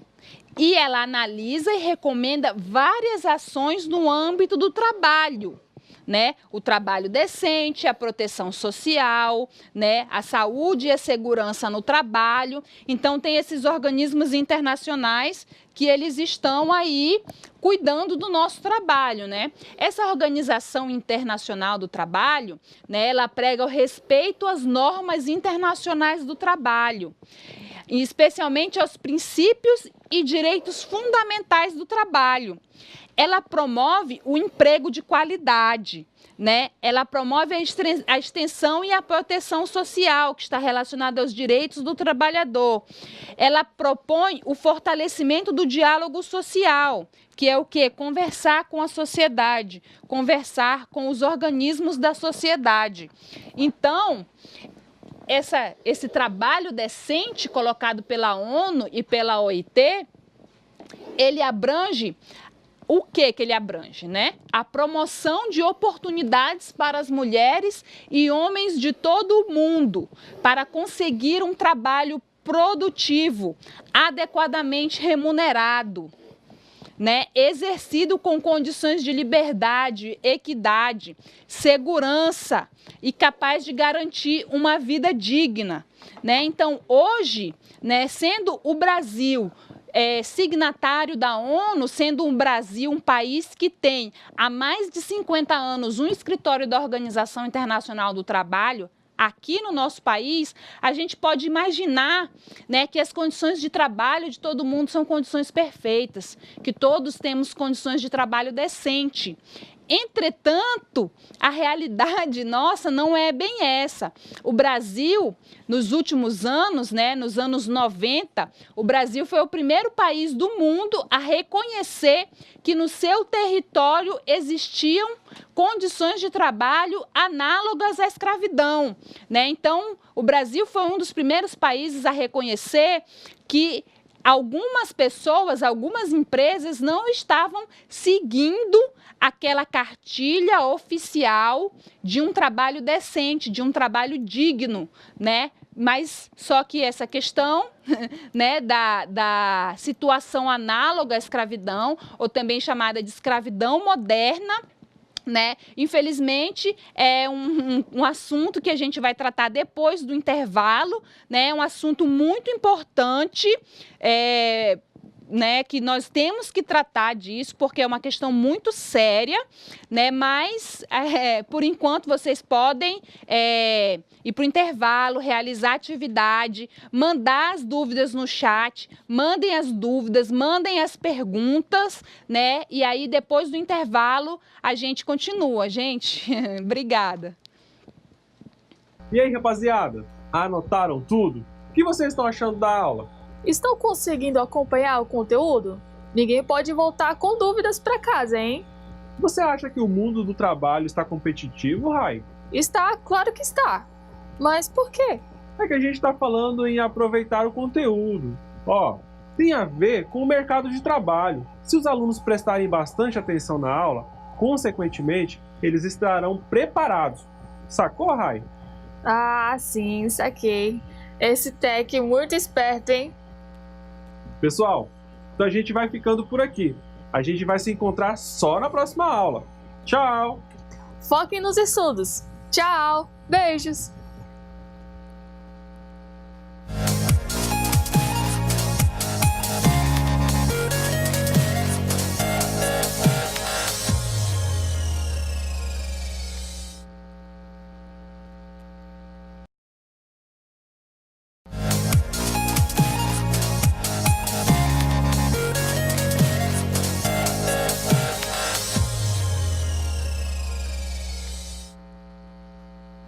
E ela analisa e recomenda várias ações no âmbito do trabalho, né? O trabalho decente, a proteção social, né? A saúde e a segurança no trabalho. Então, tem esses organismos internacionais que eles estão aí cuidando do nosso trabalho, né? Essa Organização Internacional do Trabalho, né, ela prega o respeito às normas internacionais do trabalho, e especialmente aos princípios e direitos fundamentais do trabalho. Ela promove o emprego de qualidade, né? Ela promove a extensão e a proteção social, que está relacionada aos direitos do trabalhador. Ela propõe o fortalecimento do diálogo social, que é o quê? Conversar com a sociedade, conversar com os organismos da sociedade. Então, esse trabalho decente colocado pela ONU e pela OIT, ele abrange o que ele abrange, né? A promoção de oportunidades para as mulheres e homens de todo o mundo para conseguir um trabalho produtivo, adequadamente remunerado, né? Exercido com condições de liberdade, equidade, segurança e capaz de garantir uma vida digna, né? Então, hoje, né, sendo o Brasil signatário da ONU, sendo um Brasil um país que tem há mais de 50 anos um escritório da Organização Internacional do Trabalho, aqui no nosso país, a gente pode imaginar, né, que as condições de trabalho de todo mundo são condições perfeitas, que todos temos condições de trabalho decente. Entretanto, a realidade nossa não é bem essa. O Brasil, nos últimos anos, né, nos anos 90, o Brasil foi o primeiro país do mundo a reconhecer que no seu território existiam condições de trabalho análogas à escravidão, né? Então, o Brasil foi um dos primeiros países a reconhecer que algumas pessoas, algumas empresas não estavam seguindo aquela cartilha oficial de um trabalho decente, de um trabalho digno, né? Mas só que essa questão, né, da situação análoga à escravidão, ou também chamada de escravidão moderna, né? Infelizmente, é um assunto que a gente vai tratar depois do intervalo, né? Um assunto muito importante, né, que nós temos que tratar disso, porque é uma questão muito séria, né? Mas, por enquanto, vocês podem ir para o intervalo, realizar atividade, mandar as dúvidas no chat, mandem as dúvidas, mandem as perguntas, né? E aí, depois do intervalo, a gente continua, gente. Obrigada. E aí, rapaziada? Anotaram tudo? O que vocês estão achando da aula? Estão conseguindo acompanhar o conteúdo? Ninguém pode voltar com dúvidas para casa, hein? Você acha que o mundo do trabalho está competitivo, Rai? Está, claro que está. Mas por quê? É que a gente está falando em aproveitar o conteúdo. Ó, tem a ver com o mercado de trabalho. Se os alunos prestarem bastante atenção na aula, consequentemente, eles estarão preparados. Sacou, Rai? Ah, sim, saquei. Esse Tech muito esperto, hein? Pessoal, então a gente vai ficando por aqui. A gente vai se encontrar só na próxima aula. Tchau! Foquem nos estudos. Tchau! Beijos!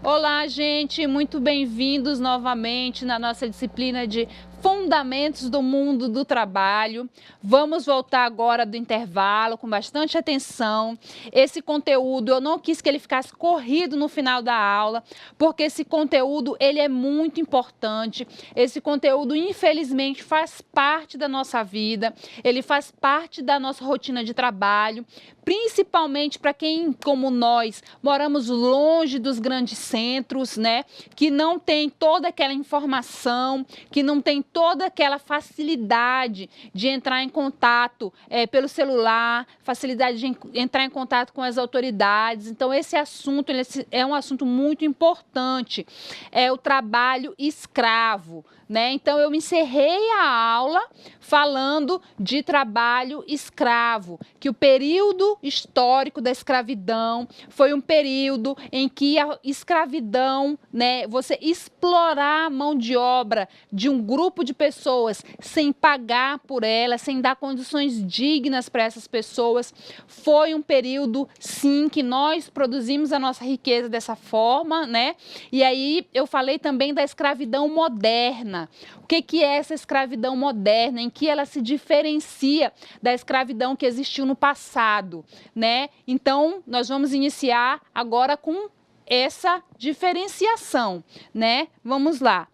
Olá, gente, muito bem-vindos novamente na nossa disciplina de Fundamentos do Mundo do Trabalho. Vamos voltar agora do intervalo com bastante atenção. Esse conteúdo, eu não quis que ele ficasse corrido no final da aula, porque esse conteúdo, ele é muito importante. Esse conteúdo, infelizmente, faz parte da nossa vida, ele faz parte da nossa rotina de trabalho, principalmente para quem, como nós, moramos longe dos grandes centros, né? Que não tem toda aquela informação, que não tem toda aquela facilidade de entrar em contato pelo celular, facilidade de entrar em contato com as autoridades. Então, esse assunto é um assunto muito importante, é o trabalho escravo, né? Então, eu encerrei a aula falando de trabalho escravo, que o período histórico da escravidão foi um período em que a escravidão, né, você explorar a mão de obra de um grupo de pessoas sem pagar por ela, sem dar condições dignas para essas pessoas, foi um período, sim, que nós produzimos a nossa riqueza dessa forma, né? E aí eu falei também da escravidão moderna. O que é essa escravidão moderna? Em que ela se diferencia da escravidão que existiu no passado, né? Então, nós vamos iniciar agora com essa diferenciação, né? Vamos lá.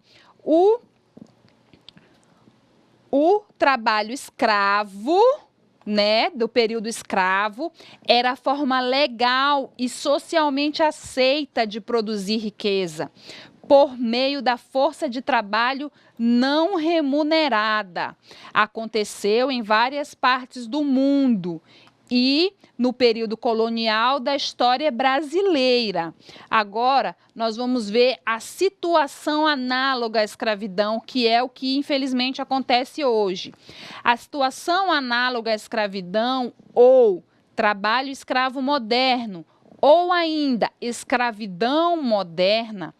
O trabalho escravo, né, do período escravo, era a forma legal e socialmente aceita de produzir riqueza, por meio da força de trabalho não remunerada. Aconteceu em várias partes do mundo e no período colonial da história brasileira. Agora, nós vamos ver a situação análoga à escravidão, que é o que infelizmente acontece hoje. A situação análoga à escravidão ou trabalho escravo moderno, ou ainda escravidão moderna,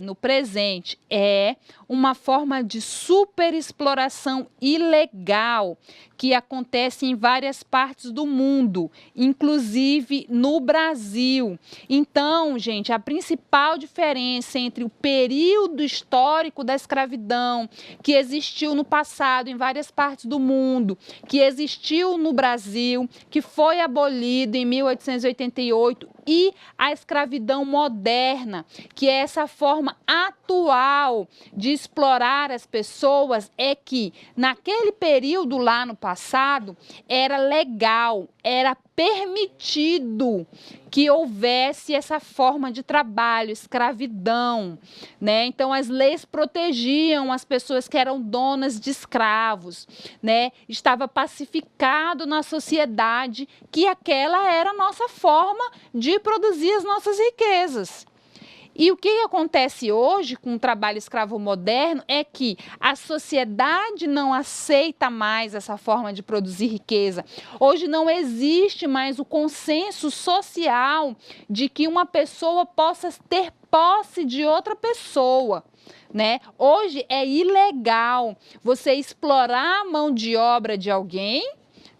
no presente, é uma forma de superexploração ilegal que acontece em várias partes do mundo, inclusive no Brasil. Então, gente, a principal diferença entre o período histórico da escravidão, que existiu no passado em várias partes do mundo, que existiu no Brasil, que foi abolido em 1888, e a escravidão moderna, que é essa forma atual de explorar as pessoas, é que naquele período lá no passado era legal, era permitido que houvesse essa forma de trabalho, escravidão, né? Então as leis protegiam as pessoas que eram donas de escravos, né? Estava pacificado na sociedade que aquela era a nossa forma de produzir as nossas riquezas. E o que acontece hoje com o trabalho escravo moderno é que a sociedade não aceita mais essa forma de produzir riqueza. Hoje não existe mais o consenso social de que uma pessoa possa ter posse de outra pessoa, né? Hoje é ilegal você explorar a mão de obra de alguém,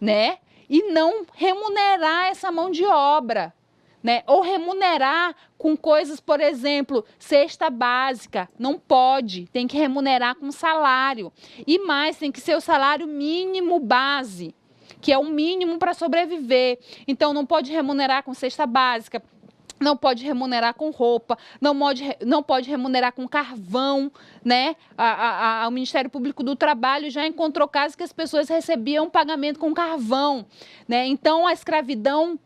né? E não remunerar essa mão de obra, né? Ou remunerar com coisas, por exemplo, cesta básica, não pode, tem que remunerar com salário. E mais, tem que ser o salário mínimo base, que é o mínimo para sobreviver. Então, não pode remunerar com cesta básica, não pode remunerar com roupa, não pode remunerar com carvão, né? O Ministério Público do Trabalho já encontrou casos que as pessoas recebiam pagamento com carvão, né? Então, a escravidão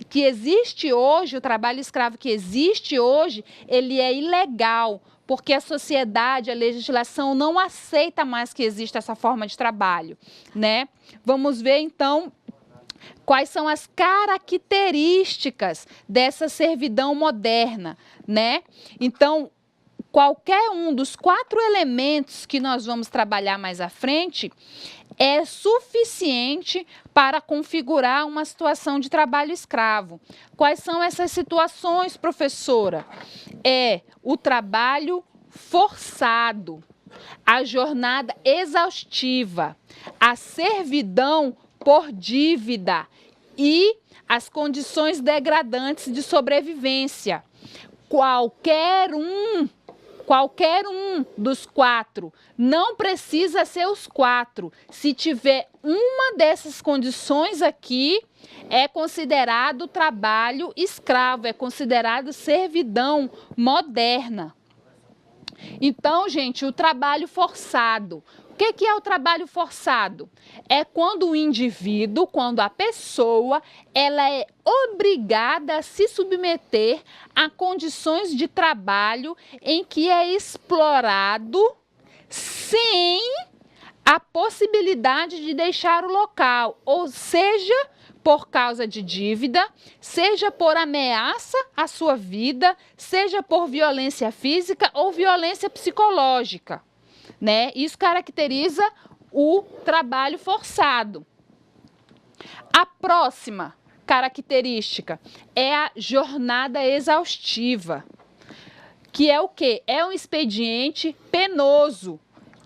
que existe hoje, o trabalho escravo que existe hoje, ele é ilegal, porque a sociedade, a legislação não aceita mais que exista essa forma de trabalho, né? Vamos ver, então, quais são as características dessa servidão moderna, né? Então, qualquer um dos 4 elementos que nós vamos trabalhar mais à frente é suficiente para configurar uma situação de trabalho escravo. Quais são essas situações, professora? É o trabalho forçado, a jornada exaustiva, a servidão por dívida e as condições degradantes de sobrevivência. Qualquer um dos 4, não precisa ser os 4. Se tiver uma dessas condições aqui, é considerado trabalho escravo, é considerado servidão moderna. Então, gente, o trabalho forçado. O que é o trabalho forçado? É quando o indivíduo, quando a pessoa, ela é obrigada a se submeter a condições de trabalho em que é explorado sem a possibilidade de deixar o local, ou seja, por causa de dívida, seja por ameaça à sua vida, seja por violência física ou violência psicológica, né? Isso caracteriza o trabalho forçado. A próxima característica é a jornada exaustiva, que é o quê? É um expediente penoso,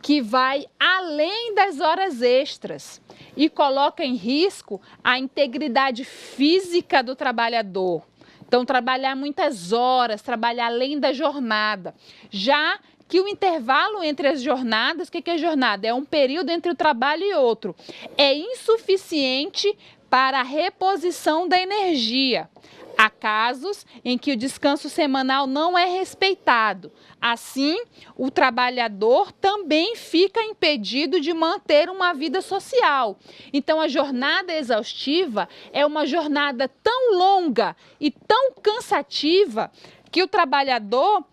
que vai além das horas extras e coloca em risco a integridade física do trabalhador. Então, trabalhar muitas horas, trabalhar além da jornada. Já que o intervalo entre as jornadas, o que é jornada? É um período entre o trabalho e outro. É insuficiente para a reposição da energia. Há casos em que o descanso semanal não é respeitado. Assim, o trabalhador também fica impedido de manter uma vida social. Então, a jornada exaustiva é uma jornada tão longa e tão cansativa que o trabalhador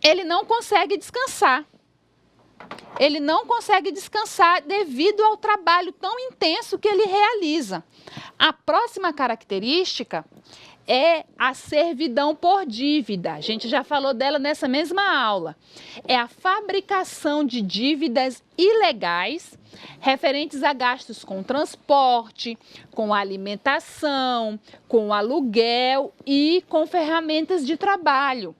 ele não consegue descansar. Ele não consegue descansar devido ao trabalho tão intenso que ele realiza. A próxima característica é a servidão por dívida. A gente já falou dela nessa mesma aula. É a fabricação de dívidas ilegais referentes a gastos com transporte, com alimentação, com aluguel e com ferramentas de trabalho.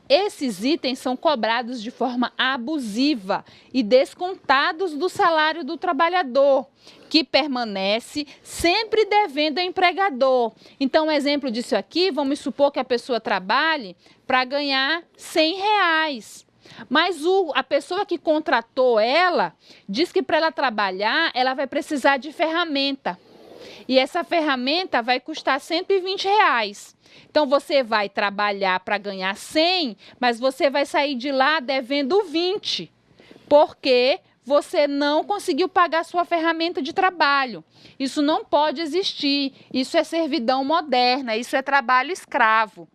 Esses itens são cobrados de forma abusiva e descontados do salário do trabalhador, que permanece sempre devendo ao empregador. Então, um exemplo disso aqui, vamos supor que a pessoa trabalhe para ganhar R$100. Mas a pessoa que contratou ela diz que para ela trabalhar, ela vai precisar de ferramenta. E essa ferramenta vai custar R$120. Então, você vai trabalhar para ganhar 100, mas você vai sair de lá devendo 20, porque você não conseguiu pagar sua ferramenta de trabalho. Isso não pode existir, isso é servidão moderna, isso é trabalho escravo.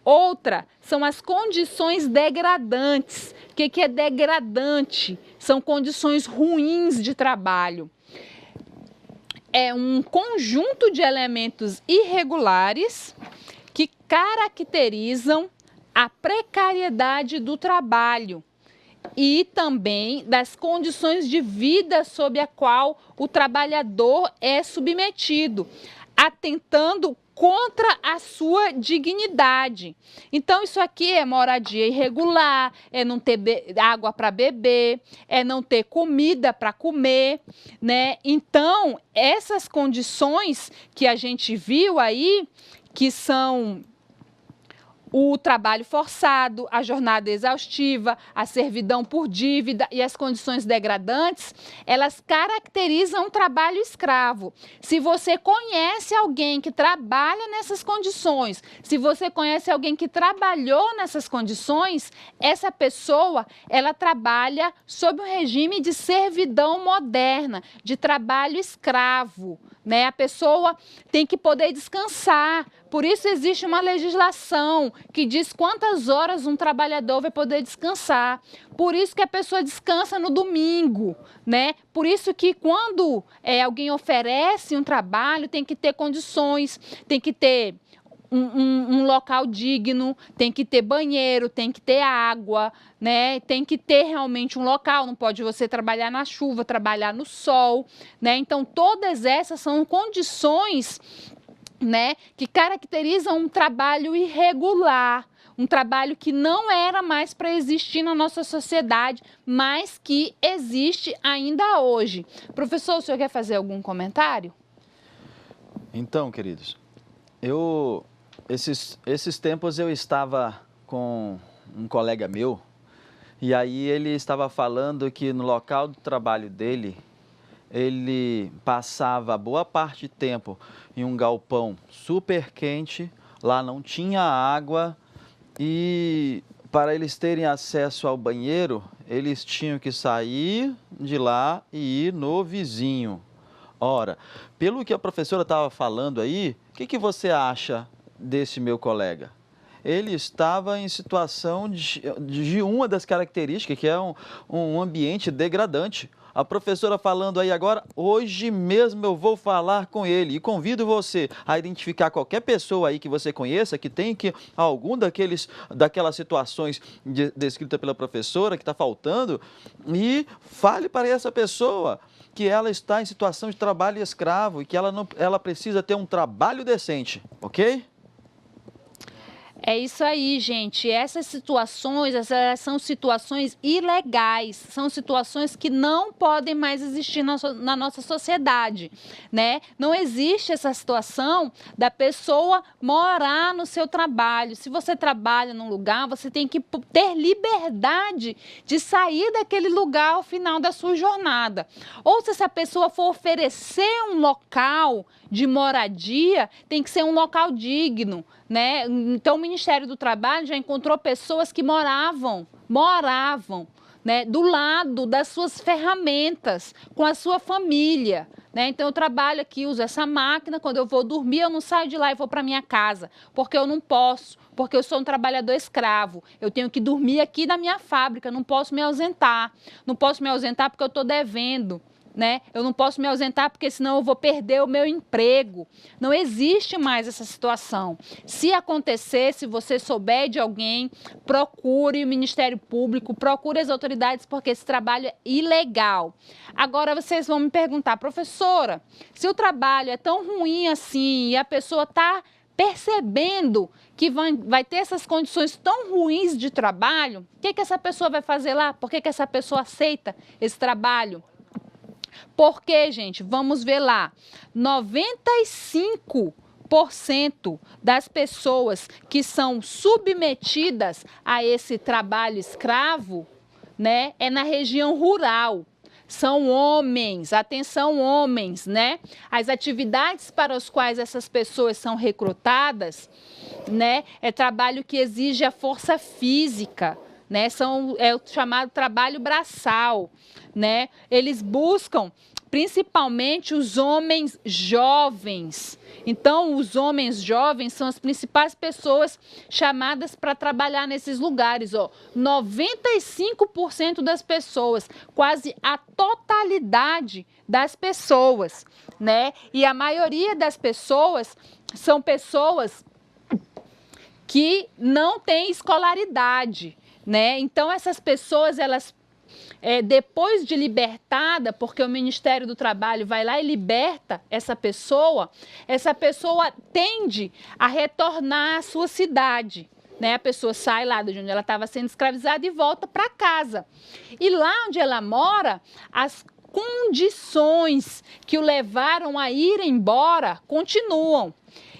Outra são as condições degradantes. O que é degradante? São condições ruins de trabalho. É um conjunto de elementos irregulares que caracterizam a precariedade do trabalho e também das condições de vida sob a qual o trabalhador é submetido, atentando contra a sua dignidade. Então, isso aqui é moradia irregular, é não ter água para beber, é não ter comida para comer, né? Então, essas condições que a gente viu aí, que são o trabalho forçado, a jornada exaustiva, a servidão por dívida e as condições degradantes, elas caracterizam o trabalho escravo. Se você conhece alguém que trabalha nessas condições, se você conhece alguém que trabalhou nessas condições, essa pessoa, ela trabalha sob um regime de servidão moderna, de trabalho escravo, né? A pessoa tem que poder descansar. Por isso existe uma legislação que diz quantas horas um trabalhador vai poder descansar. Por isso que a pessoa descansa no domingo, né? Por isso que quando alguém oferece um trabalho, tem que ter condições, tem que ter um local digno, tem que ter banheiro, tem que ter água, né? Tem que ter realmente um local, não pode você trabalhar na chuva, trabalhar no sol, né? Então, todas essas são condições, né, que caracterizam um trabalho irregular, um trabalho que não era mais para existir na nossa sociedade, mas que existe ainda hoje. Professor, o senhor quer fazer algum comentário? Então, queridos, esses tempos eu estava com um colega meu e aí ele estava falando que no local do trabalho dele, ele passava boa parte do tempo em um galpão super quente, lá não tinha água e para eles terem acesso ao banheiro, eles tinham que sair de lá e ir no vizinho. Ora, pelo que a professora estava falando aí, o que você acha desse meu colega? Ele estava em situação de uma das características, que é um ambiente degradante. A professora falando aí agora, hoje mesmo eu vou falar com ele e convido você a identificar qualquer pessoa aí que você conheça, que tem algum daquelas situações descritas pela professora que está faltando, e fale para essa pessoa que ela está em situação de trabalho escravo e que ela precisa ter um trabalho decente, ok? É isso aí, gente. Essas situações, essas são situações ilegais, são situações que não podem mais existir na nossa sociedade, né? Não existe essa situação da pessoa morar no seu trabalho. Se você trabalha num lugar, você tem que ter liberdade de sair daquele lugar ao final da sua jornada. Ou se essa pessoa for oferecer um local de moradia, tem que ser um local digno, né? Então, o Ministério do Trabalho já encontrou pessoas que moravam, né, do lado das suas ferramentas, com a sua família, né? Então, eu trabalho aqui, uso essa máquina, quando eu vou dormir, eu não saio de lá e vou para minha casa, porque eu não posso, porque eu sou um trabalhador escravo, eu tenho que dormir aqui na minha fábrica, não posso me ausentar porque eu estou devendo, né? Eu não posso me ausentar porque senão eu vou perder o meu emprego. Não existe mais essa situação. Se acontecer, se você souber de alguém, procure o Ministério Público, procure as autoridades, porque esse trabalho é ilegal. Agora vocês vão me perguntar, professora, se o trabalho é tão ruim assim e a pessoa está percebendo que vai ter essas condições tão ruins de trabalho, o que essa pessoa vai fazer lá? Por que essa pessoa aceita esse trabalho? Porque, gente, vamos ver lá, 95% das pessoas que são submetidas a esse trabalho escravo, né, é na região rural. São homens, atenção homens, né? As atividades para as quais essas pessoas são recrutadas, né, é trabalho que exige a força física, né? É o chamado trabalho braçal, né? Eles buscam principalmente os homens jovens. Então, os homens jovens são as principais pessoas chamadas para trabalhar nesses lugares. 95% das pessoas, quase a totalidade das pessoas, né? E a maioria das pessoas são pessoas que não têm escolaridade, né? Então, essas pessoas, elas depois de libertada, porque o Ministério do Trabalho vai lá e liberta essa pessoa tende a retornar à sua cidade, né? A pessoa sai lá de onde ela estava sendo escravizada e volta para casa. E lá onde ela mora, as condições que o levaram a ir embora continuam.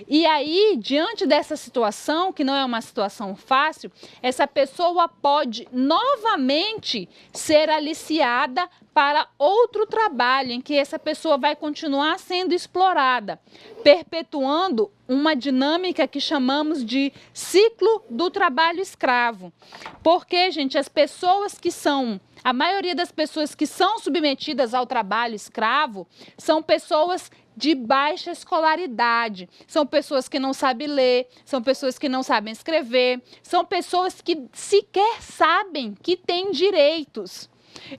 E aí, diante dessa situação, que não é uma situação fácil, essa pessoa pode novamente ser aliciada para outro trabalho, em que essa pessoa vai continuar sendo explorada, perpetuando uma dinâmica que chamamos de ciclo do trabalho escravo. Porque, gente, a maioria das pessoas que são submetidas ao trabalho escravo são pessoas de baixa escolaridade, são pessoas que não sabem ler, são pessoas que não sabem escrever, são pessoas que sequer sabem que têm direitos.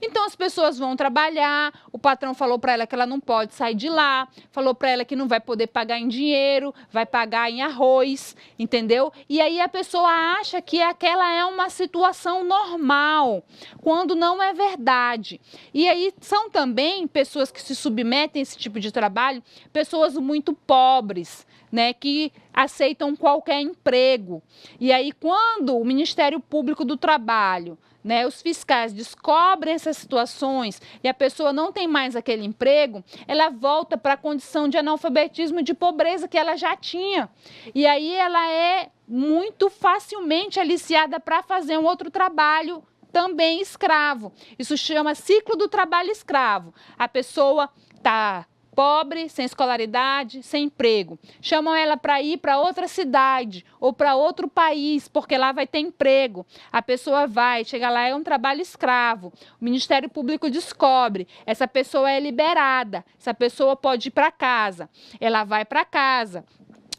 Então, as pessoas vão trabalhar, o patrão falou para ela que ela não pode sair de lá, falou para ela que não vai poder pagar em dinheiro, vai pagar em arroz, entendeu? E aí a pessoa acha que aquela é uma situação normal, quando não é verdade. E aí são também pessoas que se submetem a esse tipo de trabalho, pessoas muito pobres, né, que aceitam qualquer emprego. E aí, quando o Ministério Público do Trabalho, né, os fiscais descobrem essas situações e a pessoa não tem mais aquele emprego, ela volta para a condição de analfabetismo e de pobreza que ela já tinha. E aí ela é muito facilmente aliciada para fazer um outro trabalho também escravo. Isso chama ciclo do trabalho escravo. A pessoa está pobre, sem escolaridade, sem emprego. Chamam ela para ir para outra cidade ou para outro país, porque lá vai ter emprego. A pessoa vai, chega lá, é um trabalho escravo. O Ministério Público descobre, essa pessoa é liberada, essa pessoa pode ir para casa. Ela vai para casa.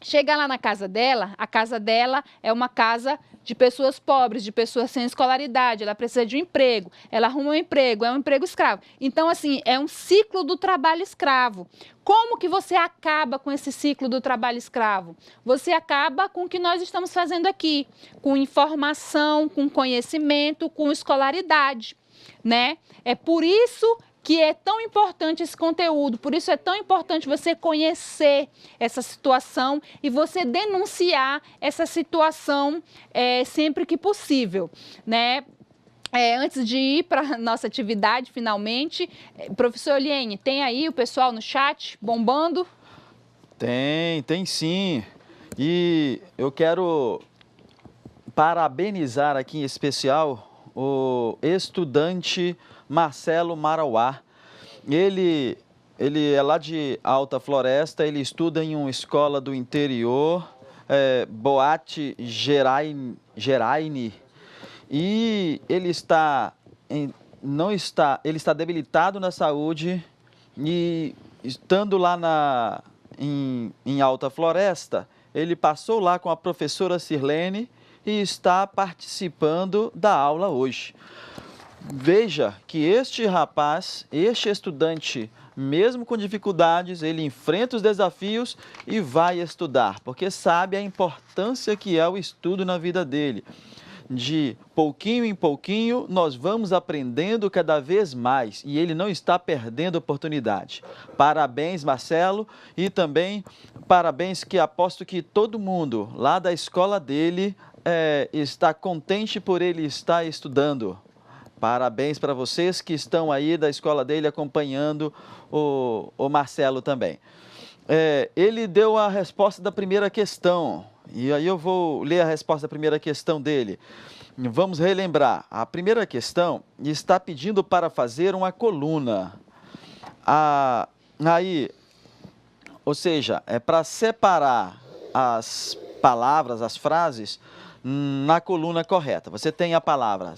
Chega lá na casa dela, a casa dela é uma casa de pessoas pobres, de pessoas sem escolaridade, ela precisa de um emprego, ela arruma um emprego, é um emprego escravo. Então, assim, é um ciclo do trabalho escravo. Como que você acaba com esse ciclo do trabalho escravo? Você acaba com o que nós estamos fazendo aqui, com informação, com conhecimento, com escolaridade, né? É por isso que é tão importante esse conteúdo, por isso é tão importante você conhecer essa situação e você denunciar essa situação sempre que possível, né? Antes de ir para a nossa atividade, finalmente, professor Oliene, tem aí o pessoal no chat bombando? Tem sim. E eu quero parabenizar aqui em especial o estudante Marcelo Marauá. Ele é lá de Alta Floresta, ele estuda em uma escola do interior, Boate Geraine, e ele está debilitado na saúde e estando lá em Alta Floresta, ele passou lá com a professora Sirlene e está participando da aula hoje. Veja que este rapaz, este estudante, mesmo com dificuldades, ele enfrenta os desafios e vai estudar, porque sabe a importância que é o estudo na vida dele. De pouquinho em pouquinho, nós vamos aprendendo cada vez mais e ele não está perdendo oportunidade. Parabéns, Marcelo, e também parabéns que aposto que todo mundo lá da escola dele está contente por ele estar estudando. Parabéns para vocês que estão aí da escola dele acompanhando o Marcelo também. Ele deu a resposta da primeira questão, e aí eu vou ler a resposta da primeira questão dele. Vamos relembrar. A primeira questão está pedindo para fazer uma coluna. Ou seja, é para separar as palavras, as frases, na coluna correta. Você tem a palavra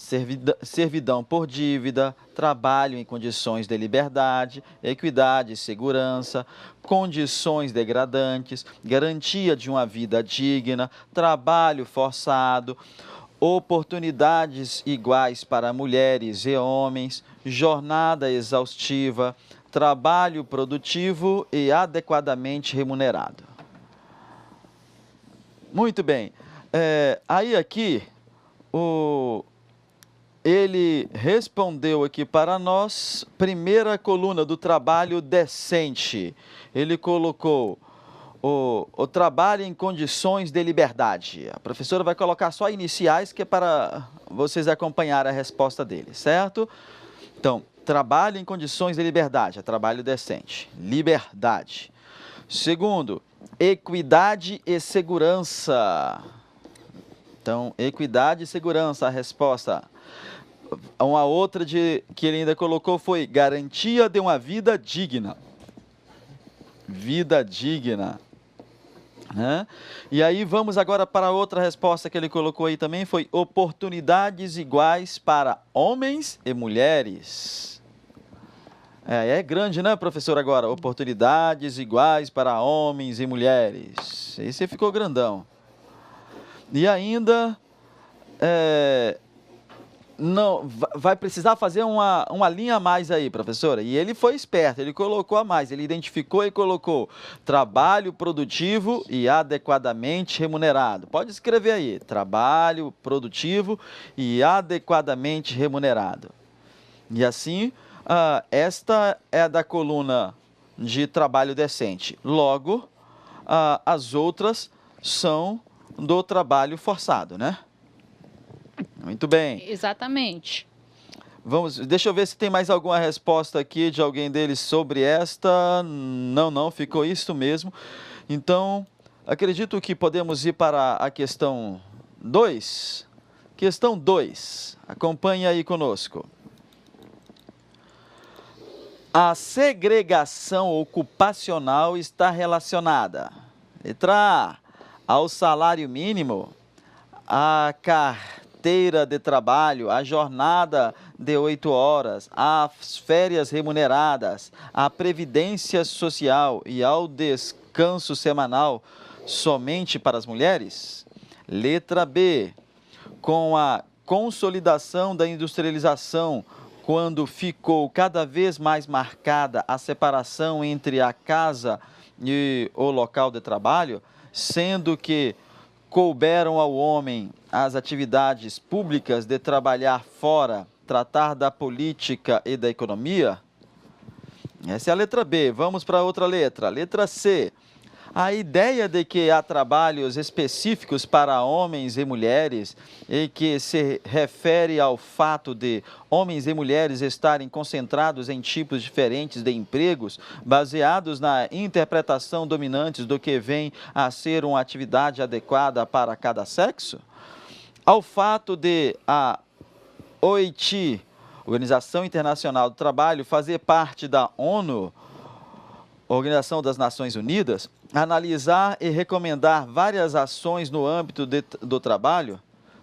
servidão por dívida, trabalho em condições de liberdade, equidade e segurança, condições degradantes, garantia de uma vida digna, trabalho forçado, oportunidades iguais para mulheres e homens, jornada exaustiva, trabalho produtivo e adequadamente remunerado. Muito bem. Aí aqui, ele respondeu aqui para nós, primeira coluna do trabalho decente. Ele colocou o trabalho em condições de liberdade. A professora vai colocar só iniciais, que é para vocês acompanharem a resposta dele, certo? Então, trabalho em condições de liberdade, é trabalho decente. Liberdade. Segundo, equidade e segurança. Então, equidade e segurança, a resposta. Uma outra que ele ainda colocou foi garantia de uma vida digna. Vida digna. Né? E aí vamos agora para outra resposta que ele colocou aí também, foi oportunidades iguais para homens e mulheres. É grande, né, professor, agora? Oportunidades iguais para homens e mulheres. Esse ficou grandão. E ainda, não, vai precisar fazer uma linha a mais aí, professora. E ele foi esperto, ele colocou a mais, ele identificou e colocou trabalho produtivo e adequadamente remunerado. Pode escrever aí, trabalho produtivo e adequadamente remunerado. E assim, esta é da coluna de trabalho decente. Logo, as outras são do trabalho forçado, né? Muito bem. Exatamente. Deixa eu ver se tem mais alguma resposta aqui de alguém deles sobre esta. Não, ficou isso mesmo. Então, acredito que podemos ir para a questão 2. Questão 2. Acompanhe aí conosco. A segregação ocupacional está relacionada, letra A, ao salário mínimo, à carteira de trabalho, à jornada de 8 horas, às férias remuneradas, à previdência social e ao descanso semanal somente para as mulheres? Letra B, com a consolidação da industrialização, quando ficou cada vez mais marcada a separação entre a casa e o local de trabalho, sendo que couberam ao homem as atividades públicas de trabalhar fora, tratar da política e da economia? Essa é a letra B. Vamos para outra letra. Letra C. A ideia de que há trabalhos específicos para homens e mulheres e que se refere ao fato de homens e mulheres estarem concentrados em tipos diferentes de empregos, baseados na interpretação dominante do que vem a ser uma atividade adequada para cada sexo? Ao fato de a OIT, Organização Internacional do Trabalho, fazer parte da ONU, Organização das Nações Unidas, analisar e recomendar várias ações no âmbito do trabalho,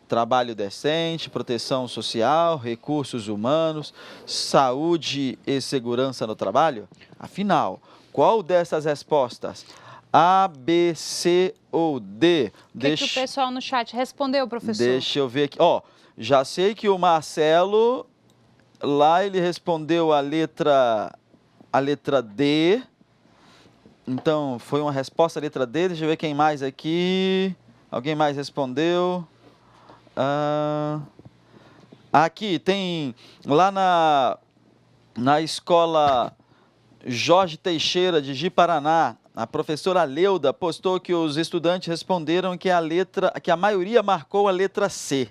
trabalho decente, proteção social, recursos humanos, saúde e segurança no trabalho? Afinal, qual dessas respostas? A, B, C ou D? O que o pessoal no chat respondeu, professor? Deixa eu ver aqui. Ó, já sei que o Marcelo, lá ele respondeu a letra D. Então, foi uma resposta à letra D. Deixa eu ver quem mais aqui. Alguém mais respondeu? Aqui, tem lá na escola Jorge Teixeira de Ji-Paraná, a professora Leuda postou que os estudantes responderam que a maioria marcou a letra C.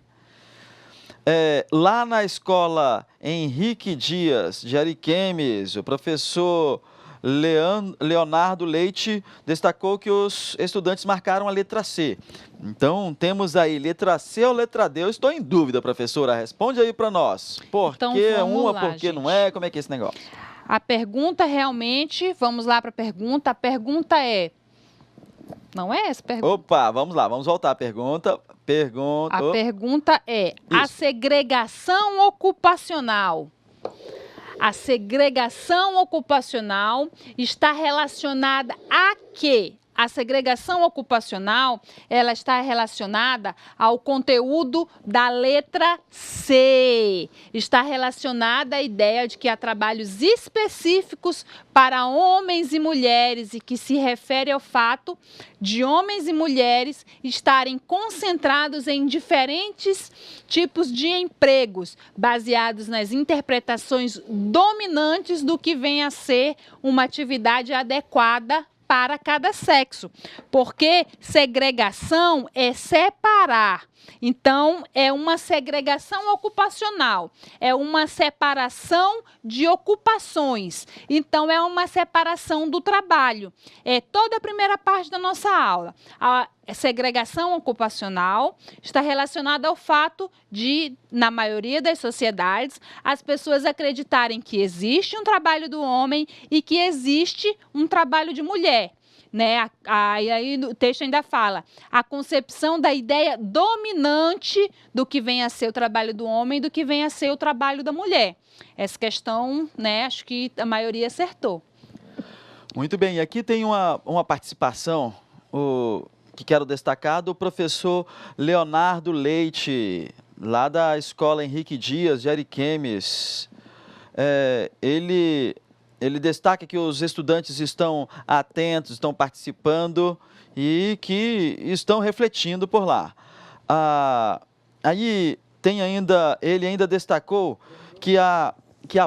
Lá na escola Henrique Dias de Ariquemes, o professor Leonardo Leite destacou que os estudantes marcaram a letra C. Então, temos aí letra C ou letra D? Eu estou em dúvida, professora. Responde aí para nós. Por Então, que vamos uma, lá, por que gente. não é? Como é que é esse negócio? A pergunta realmente, vamos lá para a pergunta. A pergunta é... Não é essa pergunta? Opa, vamos lá, vamos voltar à pergunta. A pergunta é, a Isso. segregação ocupacional. A segregação ocupacional está relacionada a quê? A segregação ocupacional, ela está relacionada ao conteúdo da letra C. Está relacionada à ideia de que há trabalhos específicos para homens e mulheres e que se refere ao fato de homens e mulheres estarem concentrados em diferentes tipos de empregos, baseados nas interpretações dominantes do que vem a ser uma atividade adequada para cada sexo, porque segregação é separar. Então, é uma segregação ocupacional, é uma separação de ocupações. Então, é uma separação do trabalho. É toda a primeira parte da nossa aula. A segregação ocupacional está relacionada ao fato de, na maioria das sociedades, as pessoas acreditarem que existe um trabalho do homem e que existe um trabalho de mulher. Né? E aí o texto ainda fala a concepção da ideia dominante do que vem a ser o trabalho do homem e do que vem a ser o trabalho da mulher. Essa questão, né, acho que a maioria acertou. Muito bem, e aqui tem uma participação que quero destacar do professor Leonardo Leite, lá da escola Henrique Dias de Ariquemes. Ele destaca que os estudantes estão atentos, estão participando e que estão refletindo por lá. Aí ele ainda destacou que há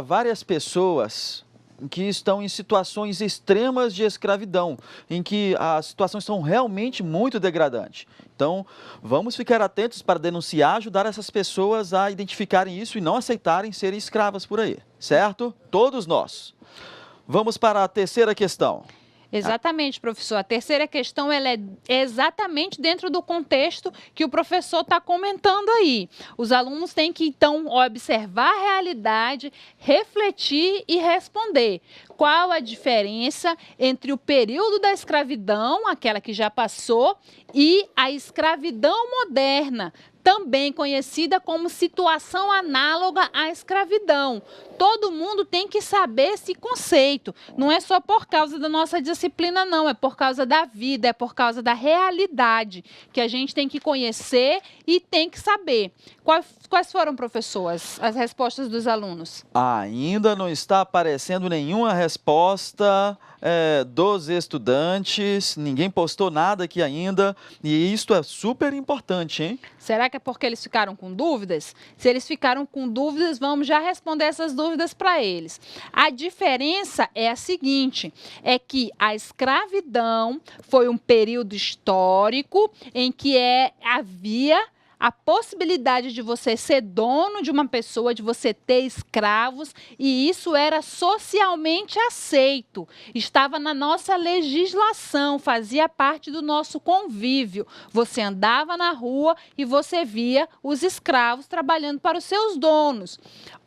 várias pessoas que estão em situações extremas de escravidão, em que as situações são realmente muito degradantes. Então, vamos ficar atentos para denunciar, ajudar essas pessoas a identificarem isso e não aceitarem serem escravas por aí, certo? Todos nós. Vamos para a terceira questão. Exatamente, professor. A terceira questão ela é exatamente dentro do contexto que o professor está comentando aí. Os alunos têm que, então, observar a realidade, refletir e responder. Qual a diferença entre o período da escravidão, aquela que já passou, e a escravidão moderna, também conhecida como situação análoga à escravidão. Todo mundo tem que saber esse conceito. Não é só por causa da nossa disciplina, não. É por causa da vida, é por causa da realidade que a gente tem que conhecer e tem que saber. Quais foram, professores, as respostas dos alunos? Ainda não está aparecendo nenhuma resposta dos estudantes, ninguém postou nada aqui ainda, e isso é super importante, hein? Será que é porque eles ficaram com dúvidas? Se eles ficaram com dúvidas, vamos já responder essas dúvidas para eles. A diferença é a seguinte, é que a escravidão foi um período histórico em que havia a possibilidade de você ser dono de uma pessoa, de você ter escravos, e isso era socialmente aceito. Estava na nossa legislação, fazia parte do nosso convívio. Você andava na rua e você via os escravos trabalhando para os seus donos.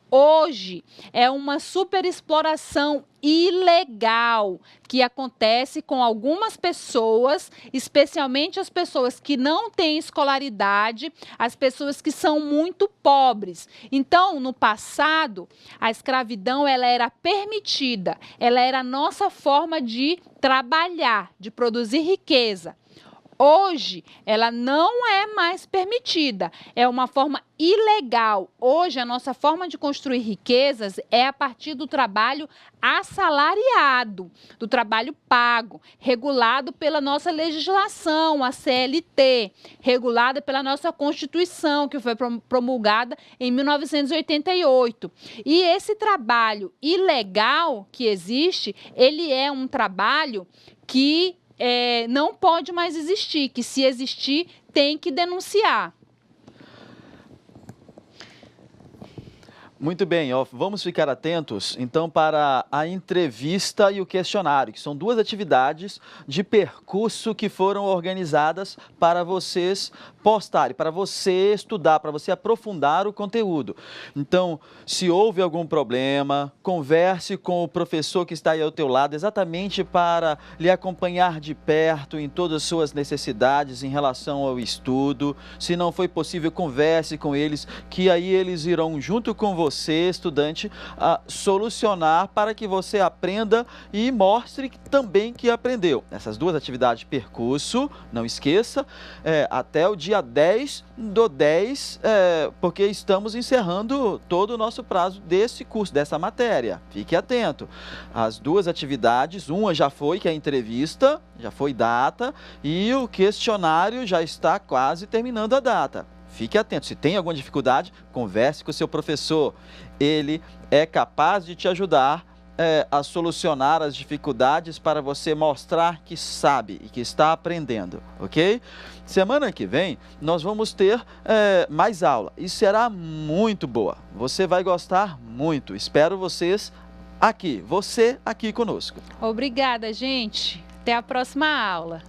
Hoje é uma superexploração ilegal que acontece com algumas pessoas, especialmente as pessoas que não têm escolaridade, as pessoas que são muito pobres. Então, no passado, a escravidão ela era permitida, ela era a nossa forma de trabalhar, de produzir riqueza. Hoje, ela não é mais permitida, é uma forma ilegal. Hoje, a nossa forma de construir riquezas é a partir do trabalho assalariado, do trabalho pago, regulado pela nossa legislação, a CLT, regulada pela nossa Constituição, que foi promulgada em 1988. E esse trabalho ilegal que existe, ele é um trabalho que não pode mais existir, que se existir tem que denunciar. Muito bem, vamos ficar atentos então para a entrevista e o questionário, que são duas atividades de percurso que foram organizadas para vocês postarem, para você estudar, para você aprofundar o conteúdo. Então, se houve algum problema, converse com o professor que está aí ao teu lado, exatamente para lhe acompanhar de perto em todas as suas necessidades em relação ao estudo. Se não foi possível, converse com eles, que aí eles irão junto com você, estudante, a solucionar para que você aprenda e mostre também que aprendeu. Essas duas atividades de percurso, não esqueça, até o dia 10/10, porque estamos encerrando todo o nosso prazo desse curso, dessa matéria. Fique atento. As duas atividades, uma já foi, que é a entrevista, já foi data, e o questionário já está quase terminando a data. Fique atento, se tem alguma dificuldade, converse com o seu professor. Ele é capaz de te ajudar a solucionar as dificuldades para você mostrar que sabe e que está aprendendo, ok? Semana que vem nós vamos ter mais aula e será muito boa. Você vai gostar muito. Espero você aqui conosco. Obrigada, gente. Até a próxima aula.